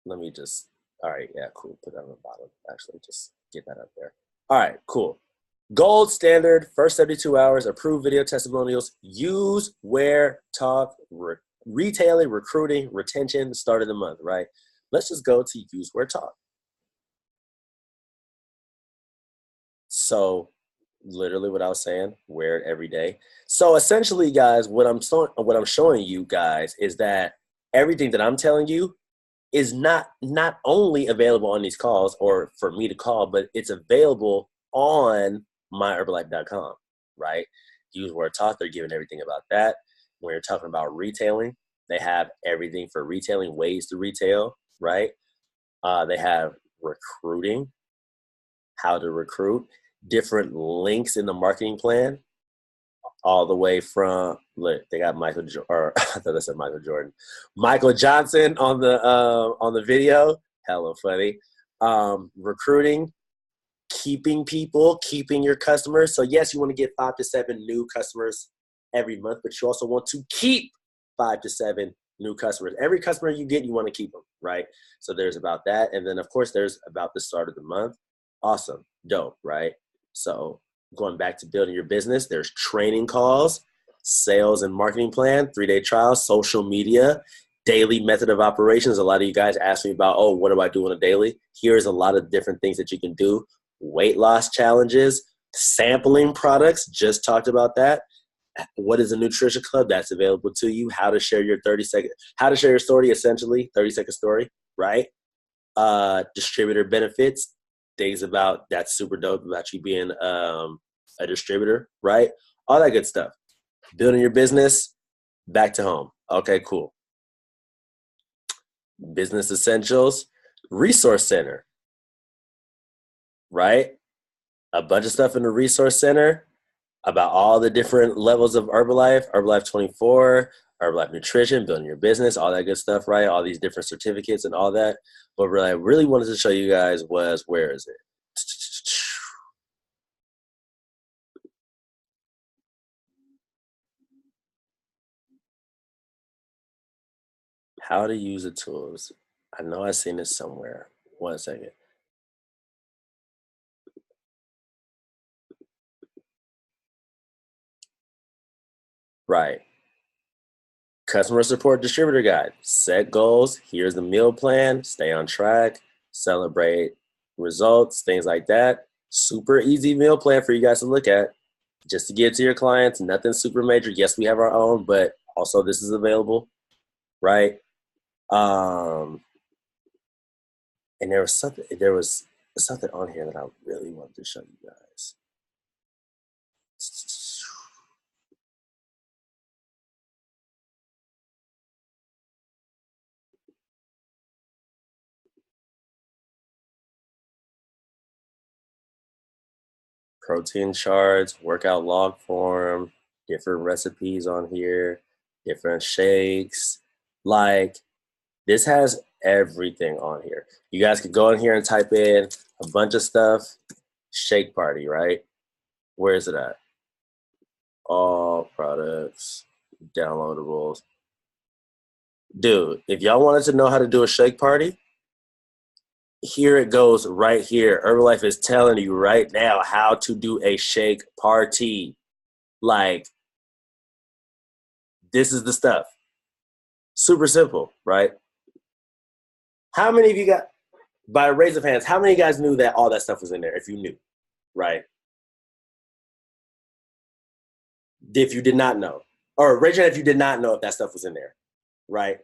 Let me just, all right, yeah, cool. Put that on the bottom. Actually, just get that up there. All right, cool. Gold standard, first 72 hours, approved video testimonials, use, wear, talk, retailing, recruiting, retention, start of the month, right? Let's just go to use, wear, talk. So literally what I was saying, wear it every day. So essentially, guys, what I'm showing you guys is that everything that I'm telling you is not only available on these calls or for me to call, but it's available on myherbalife.com, right? Use Word Talk, they're giving everything about that. When you're talking about retailing, they have everything for retailing, ways to retail, right? They have recruiting, how to recruit, different links in the marketing plan, all the way from, look, they got I thought I said Michael Jordan. Michael Johnson on the video, hella funny. Recruiting, keeping people, keeping your customers. So yes, you want to get 5 to 7 new customers every month, but you also want to keep 5 to 7 new customers. Every customer you get, you want to keep them, right? So there's about that. And then of course there's about the start of the month. Awesome, dope, right? So going back to building your business, there's training calls, sales and marketing plan, 3-day trial, social media, daily method of operations. A lot of you guys ask me about, oh, what do I do on a daily? Here's a lot of different things that you can do. Weight loss challenges, sampling products, just talked about that. What is a nutrition club? That's available to you. How to share your how to share your story, essentially, 30-second story, right? Distributor benefits, things about that's super dope about you being a distributor, right? All that good stuff. Building your business, back to home. Okay, cool. Business essentials, resource center, right? A bunch of stuff in the resource center about all the different levels of Herbalife, Herbalife 24, Herbalife Nutrition, building your business, all that good stuff, right? All these different certificates and all that. But what I really wanted to show you guys was, where is it? How to use the tools. I know I've seen this somewhere. 1 second. Right. Customer support distributor guide. Set goals. Here's the meal plan. Stay on track. Celebrate results. Things like that. Super easy meal plan for you guys to look at. Just to get to your clients. Nothing super major. Yes, we have our own, but also this is available. Right. And there was something on here that I really wanted to show you guys. Protein charts, workout log form, different recipes on here, different shakes. Like, this has everything on here. You guys could go in here and type in a bunch of stuff. Shake party, right? Where is it at? All products, downloadables. Dude, if y'all wanted to know how to do a shake party, here it goes right here. Herbalife is telling you right now how to do a shake party. Like, this is the stuff. Super simple, right? How many of you got, by a raise of hands, how many of you guys knew that all that stuff was in there, if you knew, right? If you did not know. Or raise your hand if you did not know if that stuff was in there, right?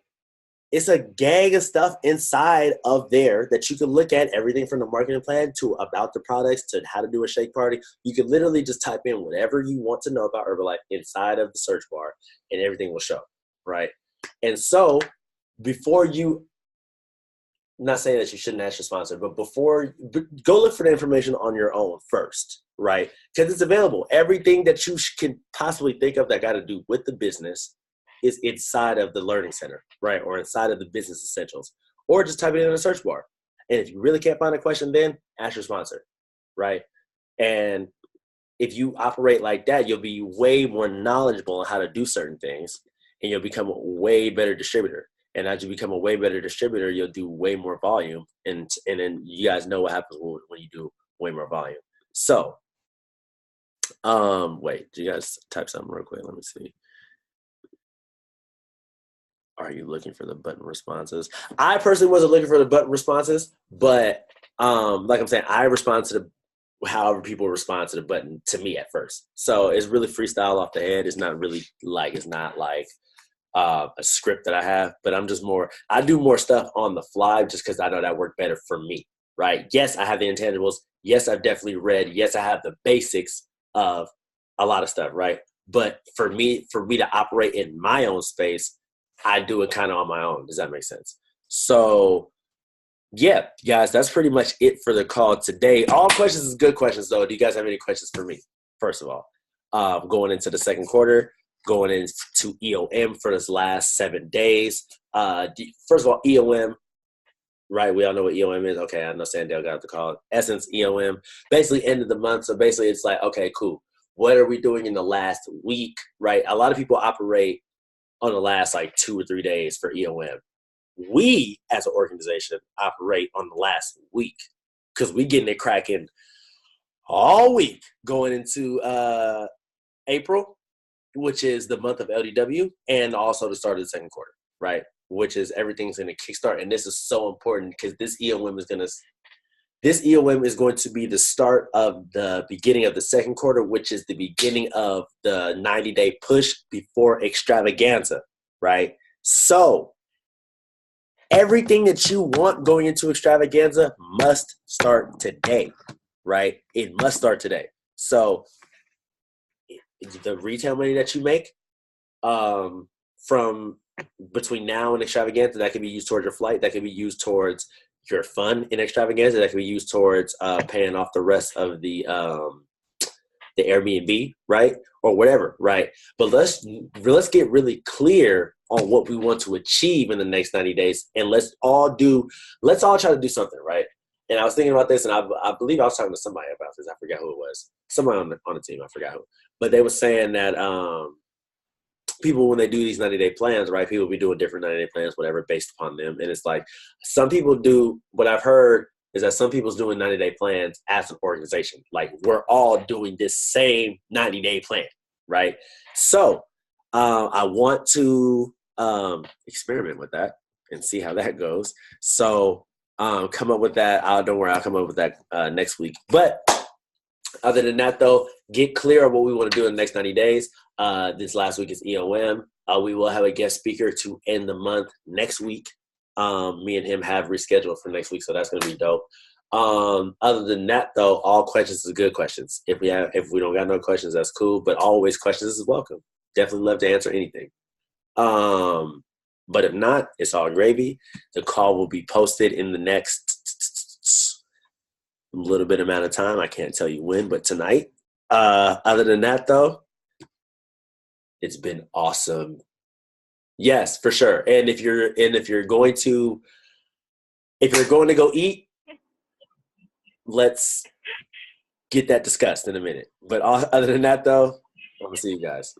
It's a gang of stuff inside of there that you can look at, everything from the marketing plan to about the products to how to do a shake party. You can literally just type in whatever you want to know about Herbalife inside of the search bar and everything will show, right? And so before you, I'm not saying that you shouldn't ask your sponsor, but go look for the information on your own first, right? Because it's available. Everything that you can possibly think of that got to do with the business is inside of the learning center, right? Or inside of the business essentials, or just type it in the search bar. And if you really can't find a question, then ask your sponsor, right? And if you operate like that, you'll be way more knowledgeable on how to do certain things, and you'll become a way better distributor. And as you become a way better distributor, you'll do way more volume. And then you guys know what happens when you do way more volume. So, wait, do you guys type something real quick? Let me see. Are you looking for the button responses? I personally wasn't looking for the button responses, but like I'm saying, I respond to however people respond to the button to me at first. So it's really freestyle off the head. It's not like a script that I have, but I do more stuff on the fly just because I know that worked better for me, right? Yes, I have the intangibles. Yes, I've definitely read. Yes, I have the basics of a lot of stuff, right? But for me to operate in my own space, I do it kind of on my own. Does that make sense? So, yeah, guys, that's pretty much it for the call today. All questions is good questions, though. Do you guys have any questions for me, first of all? Going into the second quarter, going into EOM for this last 7 days. First of all, EOM, right? We all know what EOM is. Okay, I know Sandale got the call. Essence, EOM, basically end of the month. So basically it's like, okay, cool. What are we doing in the last week, right? A lot of people operate on the last like 2 or 3 days for EOM. We, as an organization, operate on the last week because we getting it cracking all week going into April, which is the month of LDW, and also the start of the second quarter, right? Which is everything's going to kickstart. And this is so important because this EOM is going to be the start of the beginning of the second quarter, which is the beginning of the 90-day push before extravaganza, right? So everything that you want going into extravaganza must start today, right? It must start today. So the retail money that you make from between now and extravaganza, that can be used towards your flight. That can be used towards your fun in extravaganza. That can be used towards paying off the rest of the Airbnb, right? Or whatever, right? But let's get really clear on what we want to achieve in the next 90 days. And let's all try to do something, right? And I was thinking about this, and I believe I was talking to somebody about this. I forgot who it was. Somebody on the team, I forgot who. But they were saying that people, when they do these 90-day plans, right, people be doing different 90-day plans, whatever, based upon them. And it's like some people do, what I've heard is that some people's doing 90-day plans as an organization. Like, we're all doing this same 90-day plan, right? So I want to experiment with that and see how that goes. So come up with that. Don't worry, I'll come up with that next week. But other than that, though, get clear on what we want to do in the next 90 days. This last week is EOM. We will have a guest speaker to end the month next week. Me and him have rescheduled for next week, so that's going to be dope. Other than that, though, all questions are good questions. If we don't got no questions, that's cool. But always questions is welcome. Definitely love to answer anything. But if not, it's all gravy. The call will be posted in the next little bit amount of time. I can't tell you when, but tonight. Other than that, though, it's been awesome. Yes, for sure. And if you're going to go eat, let's get that discussed in a minute. But other than that, though, I'm gonna see you guys.